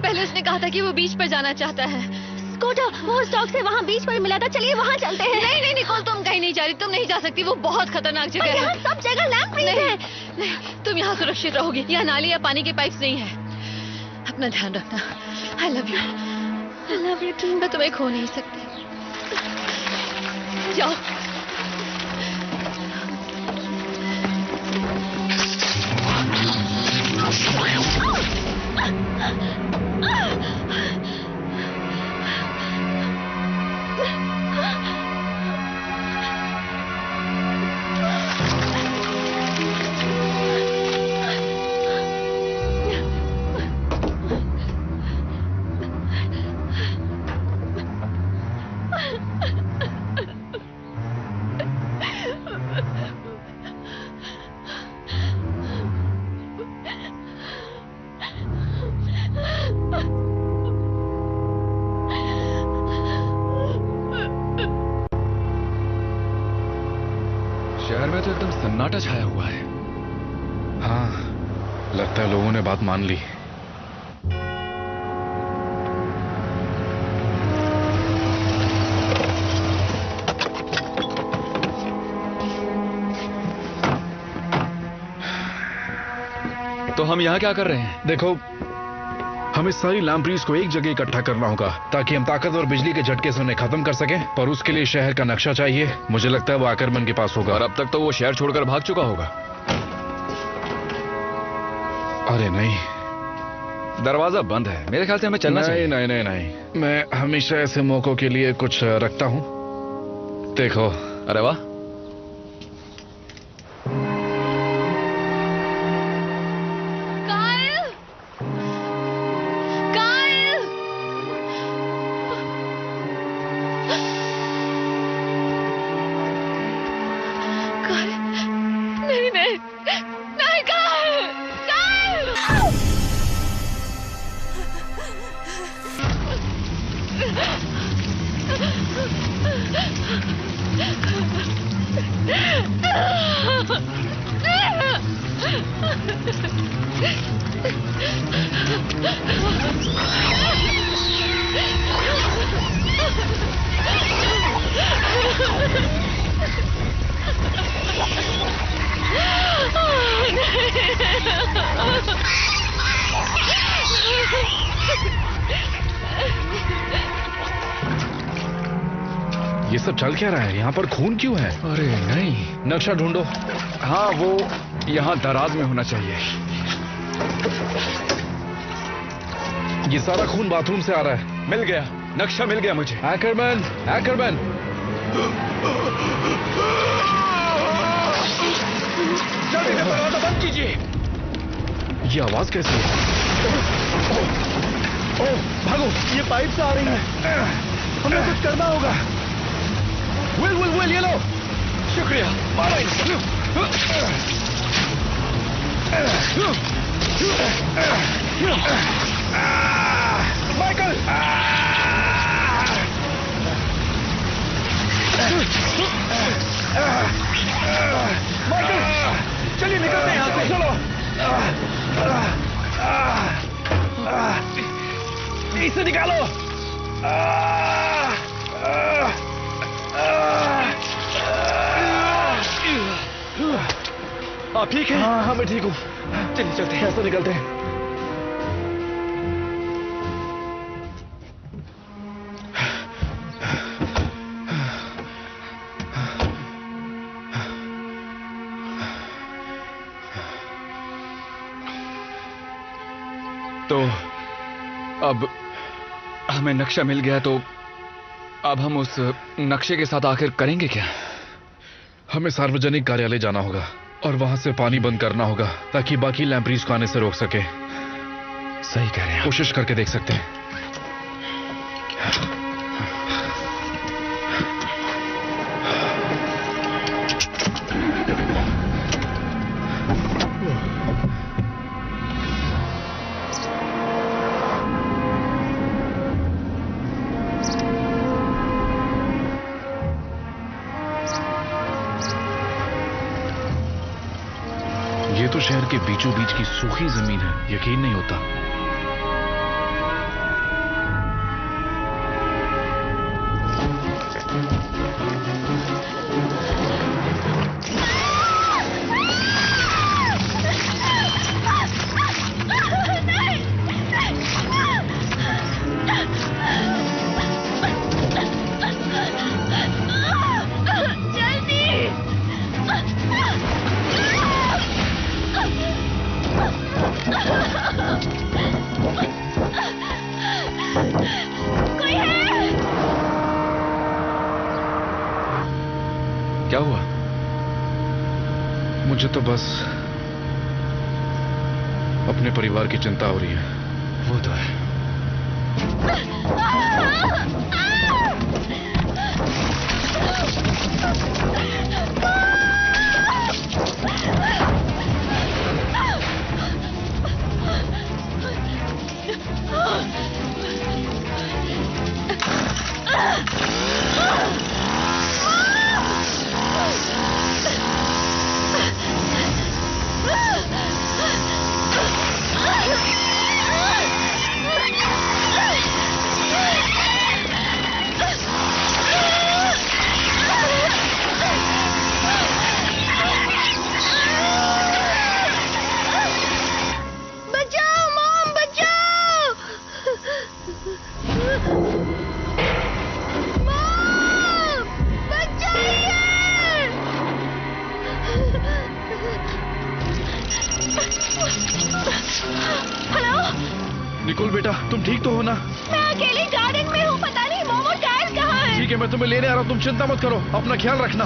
पहले उसने कहा था कि वो बीच पर जाना चाहता है। स्कूटर, वो स्टॉक से वहाँ बीच पर मिला था। चलिए वहाँ चलते हैं। नहीं नहीं निकोल, तुम कहीं नहीं जा रही, तुम नहीं जा सकती। वो बहुत खतरनाक जगह है। यहाँ सब जगह लैंप्रीज है। नहीं, तुम यहाँ सुरक्षित रहोगी। यहाँ नाली या पानी के पाइप्स नहीं है। अपना ध्यान रखना। I love you. I love you too. मैं तुम्हें खो नहीं सकती। जाओ। शहर में तो एकदम सन्नाटा छाया हुआ है। हाँ, लगता है लोगों ने बात मान ली। तो हम यहाँ क्या कर रहे हैं? देखो, हमें सारी लैम्प्रीज को एक जगह इकट्ठा करना होगा ताकि हम ताकत और बिजली के झटके से उन्हें खत्म कर सकें। पर उसके लिए शहर का नक्शा चाहिए। मुझे लगता है वो आकरमन के पास होगा। और अब तक तो वो शहर छोड़कर भाग चुका होगा। अरे नहीं, दरवाजा बंद है, मेरे ख्याल से हमें चलना चाहिए। नहीं नहीं नहीं, मैं हमेशा ऐसे मौकों के लिए कुछ रखता हूँ। देखो। अरे वाह। ये सब चल क्या रहा है? यहाँ पर खून क्यों है? अरे नहीं, नक्शा ढूंढो। हाँ, वो यहाँ दराज में होना चाहिए। ये सारा खून बाथरूम से आ रहा है। मिल गया, नक्शा मिल गया मुझे। हैकरमैन, हैकरमैन। जल्दी से दरवाजा बंद कीजिए। ये आवाज कैसी है? ओह, भागो, ये पाइप से आ रही है। हमें कुछ करना होगा। विल ये लो। शुक्रिया। माइकल, माइकल, चलिए निकलते हैं यहाँ से। चलो। इसे निकालो। आप ठीक है? हाँ, मैं ठीक हूँ। चलिए चलते हैं, कैसे निकलते हैं? तो अब हमें नक्शा मिल गया, तो अब हम उस नक्शे के साथ आखिर करेंगे क्या? हमें सार्वजनिक कार्यालय जाना होगा और वहां से पानी बंद करना होगा ताकि बाकी लैम्प्रीज को आने से रोक सके। सही कह रहे हैं। कोशिश करके देख सकते हैं। ये तो शहर के बीचों बीच की सूखी जमीन है, यकीन नहीं होता। क्या हुआ? मुझे तो बस अपने परिवार की चिंता हो रही है। वो तो है। है, मैं तुम्हें लेने आ रहा हूँ, तुम चिंता मत करो, अपना ख्याल रखना।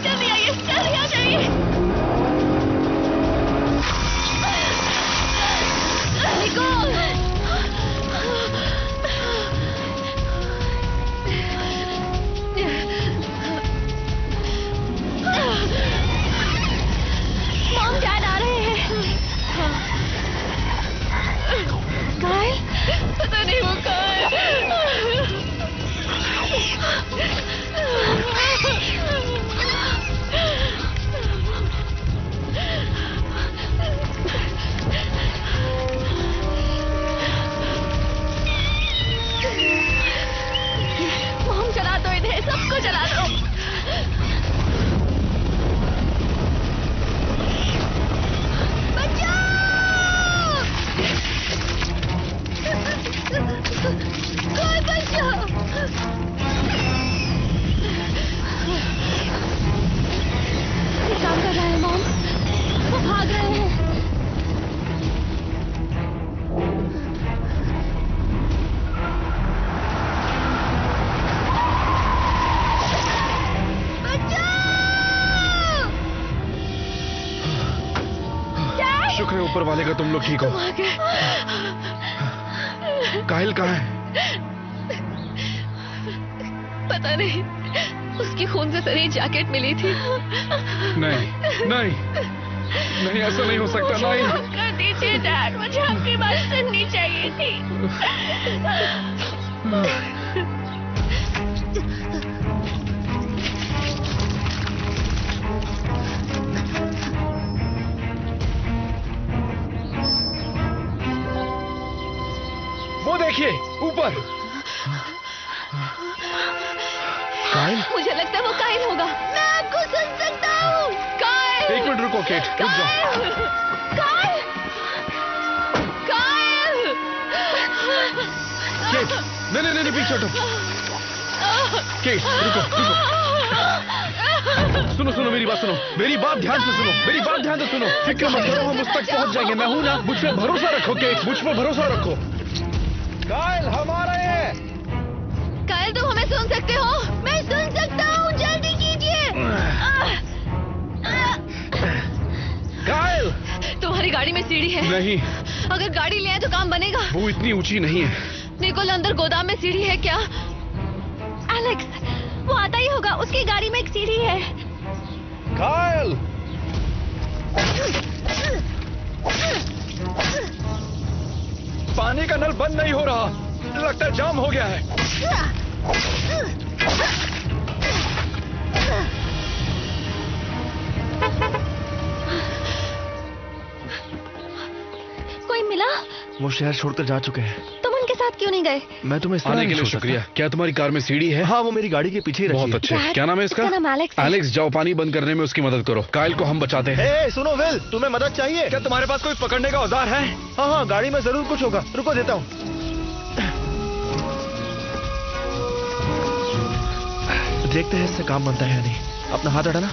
जल्दी आइए, जल्दी आ जाइए। निकोल! मॉम डैड आ रहे हैं। कायल? पता नहीं वो कहाँ है। मॉम चला दो इन्हें, सबको चला दो। कोई बचाओ! ये काम कर रहा है मॉम, वो भाग रहे हैं। शुक्र है ऊपर वाले का तुम लोग ठीक हो। कायल कहाँ है? पता नहीं, उसकी खून से सनी जैकेट मिली थी। नहीं नहीं नहीं, ऐसा नहीं हो सकता। नहीं कर दीजिए डैड, मुझे आपकी बात सुननी चाहिए थी। वो देखिए ऊपर। कायल? मुझे लगता है वो कायल होगा। मैं आपको सुन सकता हूँ। कायल! एक मिनट रुको केट, रुक जाओ। कायल! कायल! केट, नहीं नहीं नहीं, पीछे हटो। केट रुको रुको। सुनो सुनो, मेरी बात सुनो, मेरी बात ध्यान से सुनो, मेरी बात ध्यान से सुनो। फिक्र मत करो, हम उस तक पहुंच जाएंगे। मैं हूं ना, मुझ पे भरोसा रखो केट, मुझ पे भरोसा रखो। कायल हम आ रहे हैं। कायल तुम हमें सुन सकते हो? मैं सुन सकता हूँ, जल्दी कीजिए। कायल! तुम्हारी गाड़ी में सीढ़ी है? नहीं। अगर गाड़ी ले आए तो काम बनेगा? वो इतनी ऊंची नहीं है। निकोल, अंदर गोदाम में सीढ़ी है क्या? एलेक्स, वो आता ही होगा, उसकी गाड़ी में एक सीढ़ी है। कायल! पानी का नल बंद नहीं हो रहा, लगता है जाम हो गया है। कोई मिला? वो शहर छोड़कर जा चुके हैं। तुम उनके साथ क्यों नहीं गए? मैं तुम्हें आने के लिए शुक्रिया। क्या तुम्हारी कार में सीढ़ी है? हाँ, वो मेरी गाड़ी के पीछे ही रखी है। बहुत अच्छे। क्या नाम है इसका? नाम एलेक्स है। एलेक्स, जाओ पानी बंद करने में उसकी मदद करो। कायल को हम बचाते हैं। ए, सुनो विल, तुम्हें मदद चाहिए? क्या तुम्हारे पास कोई पकड़ने का औजार है? हाँ हाँ, गाड़ी में जरूर कुछ होगा, रुको देता हूँ। देखते हैं इससे काम बनता है या नहीं। अपना हाथ हटाना।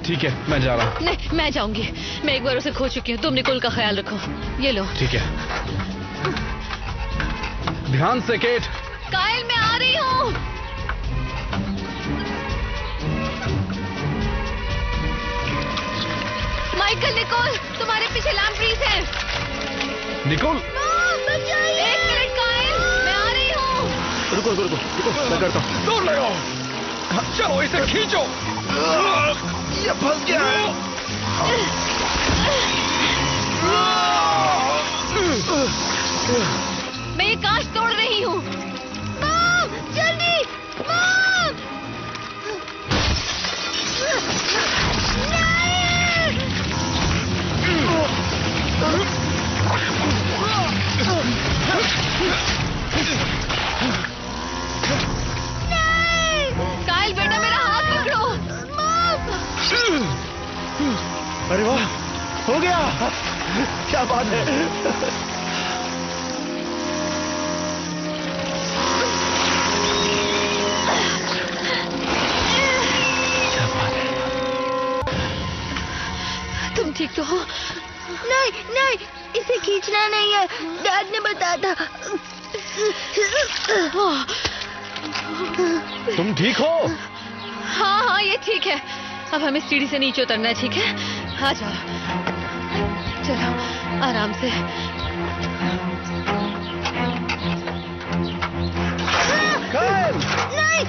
ठीक है, मैं जा रहा हूँ। नहीं, मैं जाऊंगी। मैं एक बार उसे खो चुकी हूँ। तुम निकोल का ख्याल रखो। ये लो। ठीक है, ध्यान से केट। कायल, मैं आ रही हूँ। माइकल, निकोल, तुम्हारे पीछे लैम्प्रीज है। निकोल, एक मिनट कायल, मैं आ रही हूँ। रुको रुको रुको रुको, मैं करता हूँ। दूर लगाओ। चलो इसे खींचो। ये फंस गया है। मैं ये कांच तोड़ रही हूँ। मॉम, जल्दी, मॉम! कायल बेटा, मेरा हाथ पकड़ो। अरे वाह, हो गया। क्या बात है। क्या बात है। तुम ठीक तो हो? नहीं नहीं, इसे खींचना पता नहीं है, डैड ने बताया था। तुम ठीक हो? हाँ हाँ, ये ठीक है। अब हमें सीढ़ी से नीचे उतरना है, ठीक है? आ जाओ, चलो आराम से। नहीं,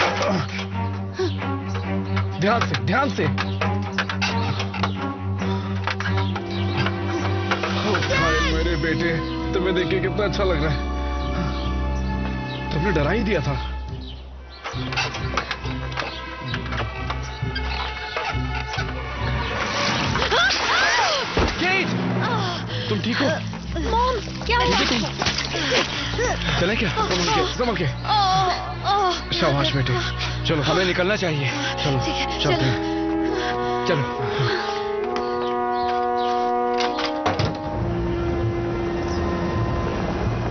ध्यान से, ध्यान से। मेरे बेटे, तुम्हें देख के कितना अच्छा लग रहा है। तुमने डरा ही दिया था। तुम ठीक हो? मॉम, क्या हुआ? चले क्या? संभल के। शाबाश बेटे, चलो हमें निकलना चाहिए। चलो चलते हैं, चलो।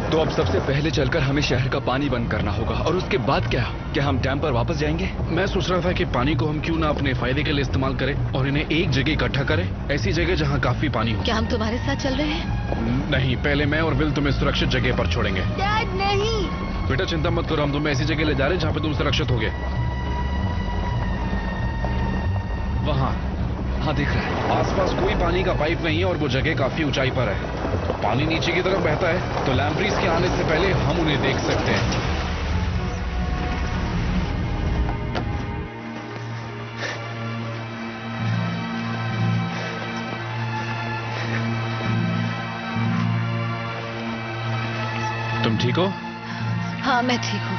तो अब सबसे पहले चलकर हमें शहर का पानी बंद करना होगा, और उसके बाद क्या हम डैम पर वापस जाएंगे? मैं सोच रहा था कि पानी को हम क्यों ना अपने फायदे के लिए इस्तेमाल करें और इन्हें एक जगह इकट्ठा करें, ऐसी जगह जहां काफी पानी हो। क्या हम तुम्हारे साथ चल रहे हैं? नहीं, पहले मैं और विल तुम्हें सुरक्षित जगह पर छोड़ेंगे। डैड नहीं। बेटा चिंता मत करो, हम तुम्हें ऐसी जगह ले जा रहे हैं जहां पे तुम सुरक्षित होगे। वहां, हाँ दिख रहा है। आसपास कोई पानी का पाइप नहीं है और वो जगह काफी ऊंचाई पर है। पानी नीचे की तरफ बहता है, तो लैम्प्रीज के आने से पहले हम उन्हें देख सकते हैं। तुम ठीक हो? हाँ, मैं ठीक हूँ।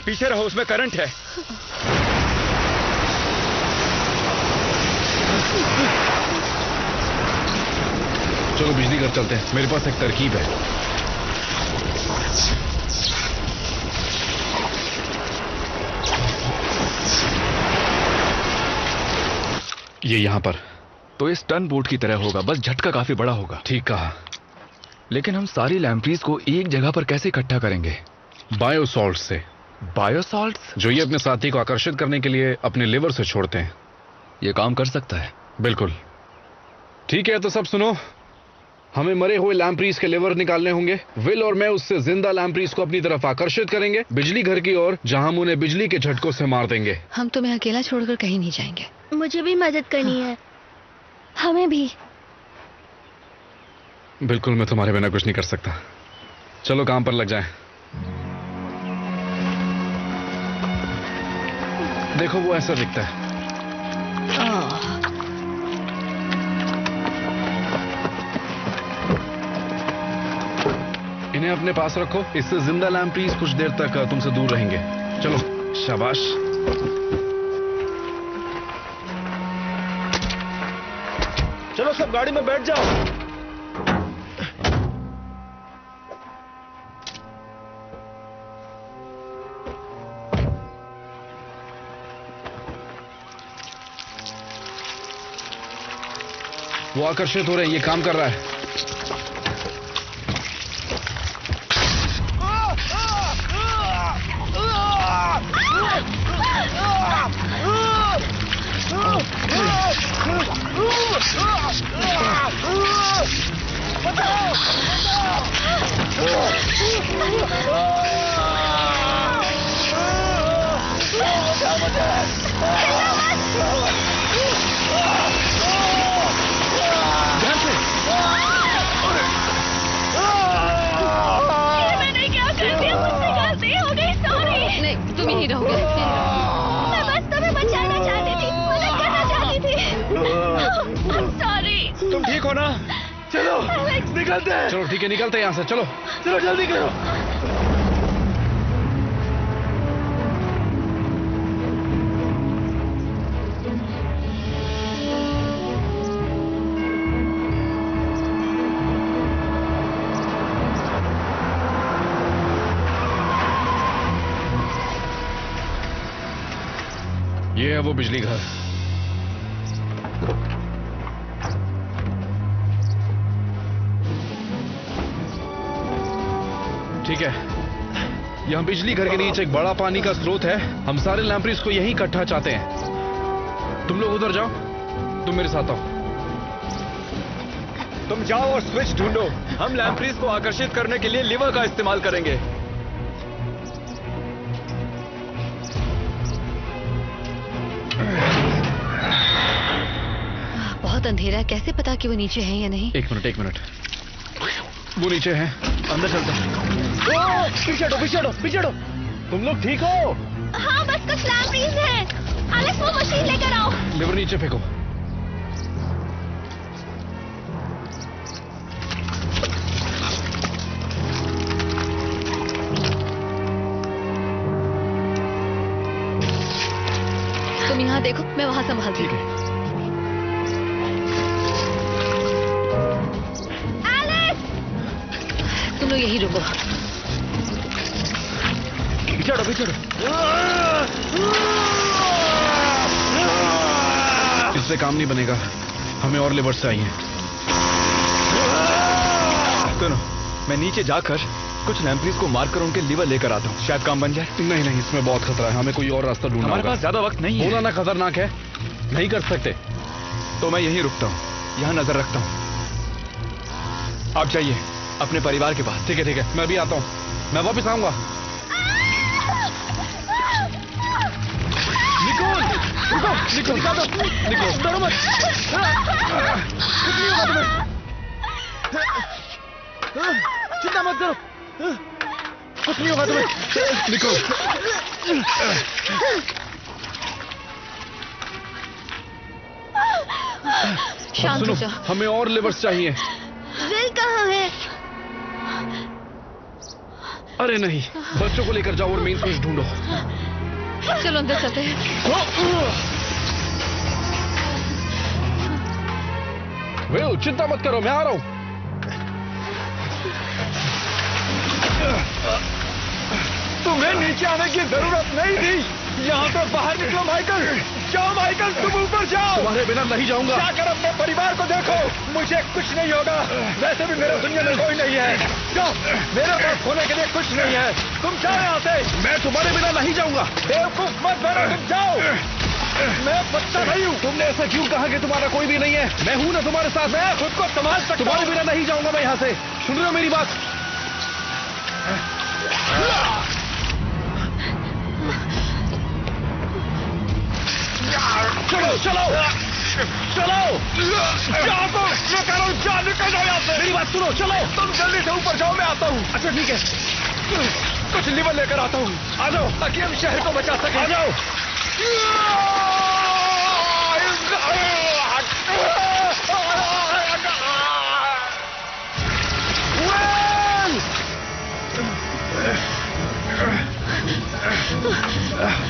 पीछे रहो, उसमें करंट है। चलो बिजली घर चलते हैं, मेरे पास एक तरकीब है। ये यहाँ पर। तो इस टर्न बोट की तरह होगा, बस झटका काफी बड़ा होगा। ठीक कहा। लेकिन हम सारी लैम्प्रीज को एक जगह पर कैसे इकट्ठा करेंगे? बायोसॉल्ट से। बायोसॉल्ट? जो ये अपने साथी को आकर्षित करने के लिए अपने लिवर से छोड़ते हैं। ये काम कर सकता है? बिल्कुल। ठीक है, तो सब सुनो, हमें मरे हुए लैम्प्रीज के लिवर निकालने होंगे। विल और मैं उससे जिंदा लैम्प्रीज को अपनी तरफ आकर्षित करेंगे, बिजली घर की ओर, जहां हम उन्हें बिजली के झटकों से मार देंगे। हम तुम्हें अकेला छोड़कर कहीं नहीं जाएंगे। मुझे भी मदद करनी है। हमें भी। बिल्कुल, मैं तुम्हारे बिना कुछ नहीं कर सकता। चलो काम पर लग जाएं। देखो वो ऐसा दिखता है। इन्हें अपने पास रखो, इससे जिंदा लैम्प्रीज कुछ देर तक तुमसे दूर रहेंगे। चलो, शाबाश। चलो सब गाड़ी में बैठ जाओ। वो आकर्षित हो रहे हैं, ये काम कर रहा है। तुम ही रहोगे। मैं बस तुम्हें बचाना चाहती थी, मदद करना चाहती थी। I'm sorry। तुम ठीक हो ना? चलो निकलते हैं। चलो ठीक है, निकलते हैं यहाँ से। चलो चलो जल्दी करो। ये है वो बिजली घर। ठीक है, यहाँ बिजली घर के नीचे एक बड़ा पानी का स्रोत है। हम सारे लैम्प्रीज को यहीं इकट्ठा चाहते हैं। तुम लोग उधर जाओ, तुम मेरे साथ आओ। तुम जाओ और स्विच ढूंढो। हम लैम्प्रीज को आकर्षित करने के लिए लीवर का इस्तेमाल करेंगे। बहुत अंधेरा है, कैसे पता कि वो नीचे हैं या नहीं? एक मिनट। वो नीचे हैं, अंदर चलते हैं। पीछे हटो। तुम लोग ठीक हो? हाँ, बस कुछ लैम्प्रीज हैं। एलेक्स, वो मशीन लेकर आओ। लिवर नीचे फेंको। तुम यहाँ देखो, मैं वहां संभालती हूँ। तुम लोग यही रुको। पीछे हटो। इससे काम नहीं बनेगा, हमें और लेबर्स चाहिए। सुनो, मैं नीचे जाकर कुछ लैम्प्रीज को मारकर उनके लीवर लेकर आता हूँ, शायद काम बन जाए। नहीं, इसमें बहुत खतरा है, हमें कोई और रास्ता ढूंढना होगा। हमारे पास ज्यादा वक्त नहीं है। बोला ना खतरनाक है, नहीं कर सकते। तो मैं यहीं रुकता हूँ, यहाँ नजर रखता हूँ। आप जाइए अपने परिवार के पास। ठीक है, मैं भी आता हूँ, मैं वापस आऊंगा। निको, डरो मत। चिंता मत करो, कुछ नहीं होगा तुम्हें। निको। शांत हो जाओ। हमें और लेबर्स चाहिए। विल कहाँ है? अरे नहीं, बच्चों को लेकर जाओ और मेन स्विच ढूंढो। चलो अंदर चलते हैं। विल, चिंता मत करो, मैं आ रहा हूं। तुम्हें नीचे आने की जरूरत नहीं थी। यहाँ से बाहर निकलो माइकल। जाओ माइकल, तुम ऊपर जाओ। तुम्हारे बिना नहीं जाऊंगा। जाकर अपने परिवार को देखो, मुझे कुछ नहीं होगा। वैसे भी मेरे दुनिया में कोई नहीं है। जाओ, मेरे पास होने के लिए कुछ नहीं है। तुम जाओ यहाँ से। मैं तुम्हारे बिना नहीं जाऊंगा। बेवकूफ मत बनो, तुम जाओ। मैं बच्चा नहीं हूँ। तुमने ऐसा क्यों कहा कि तुम्हारा कोई भी नहीं है? मैं हूं ना तुम्हारे साथ। मैं खुद को संभाल सकता हूँ। तुम्हारे बिना नहीं जाऊंगा मैं यहाँ से। सुन रहे हो मेरी बात? चलो जाओ, तो मैं कह रहा हूँ, जा, निकल जाओ यहाँ से। मेरी बात सुनो, चलो। तुम जल्दी से ऊपर जाओ, मैं आता हूँ। अच्छा ठीक है, कुछ लीवर लेकर आता हूँ। आ जाओ, ताकि हम शहर को बचा सकें। आ जाओ।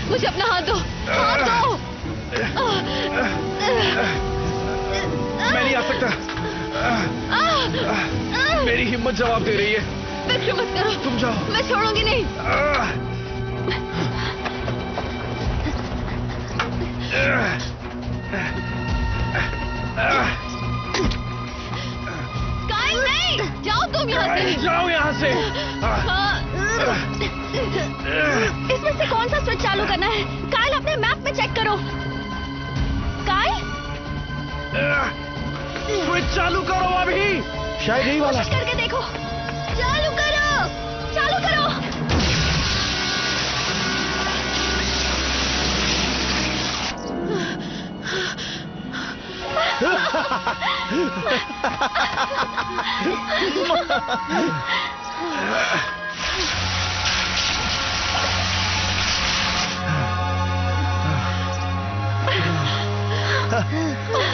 मुझे अपना हाथ दो। मैं नहीं आ सकता। मेरी हिम्मत जवाब दे रही है। फिक्र मत करो, तुम जाओ। मैं छोड़ूंगी नहीं। काइल, नहीं, जाओ तुम यहाँ से। जाओ यहाँ से। इसमें से कौन सा स्विच चालू करना है? काइल, अपने मैप में चेक करो। काइल, स्विच चालू करो अभी। शायद यही वाला। कोशिश करके देखो। चालू करो, चालू करो।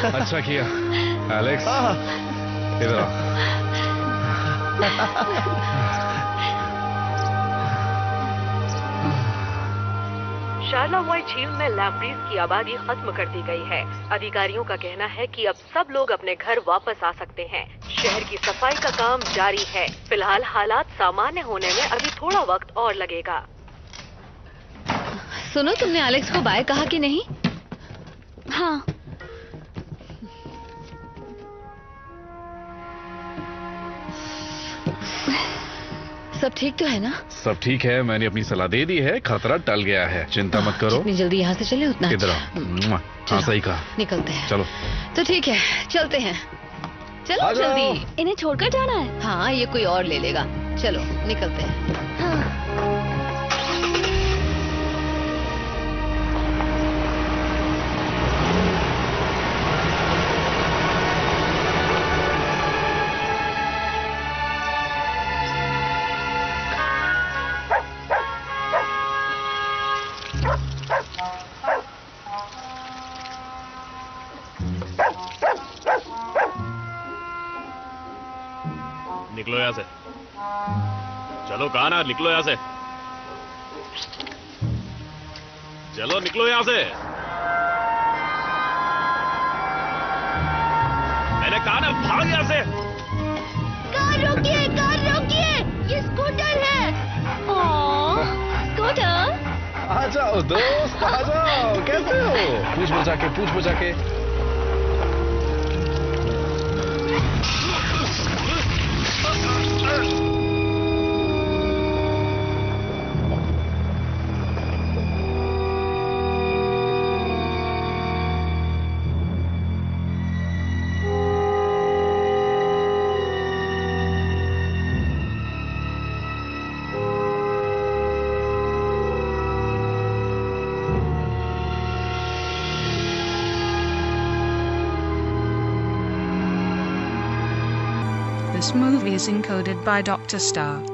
अच्छा किया एलेक्स, इधर आ। शार्लावाइट झील में लैम्प्रीज की आबादी खत्म कर दी गई है। अधिकारियों का कहना है कि अब सब लोग अपने घर वापस आ सकते हैं। शहर की सफाई का काम जारी है। फिलहाल हालात सामान्य होने में अभी थोड़ा वक्त और लगेगा। सुनो, तुमने एलेक्स को बाय कहा कि नहीं? हाँ। सब ठीक तो है ना? सब ठीक है, मैंने अपनी सलाह दे दी है, खतरा टल गया है, चिंता मत करो। जितनी जल्दी यहाँ से चले उतना इधर अच्छा। आओ। हाँ सही कहा। निकलते हैं। चलो तो ठीक है, चलते हैं। चलो जल्दी। इन्हें छोड़कर जाना है? हाँ, ये कोई और ले लेगा। चलो निकलते हैं। हाँ। निकलो यहाँ से। चलो कहा ना, निकलो यहाँ से। चलो निकलो यहाँ से। मैंने कहा ना, भाग यहाँ से। कार रोकिए, ये स्कूटर है। ओह, स्कूटर। आ जाओ दोस्त, आ जाओ। कैसे हो? पूछ बजा के। This movie is encoded by Dr. Star.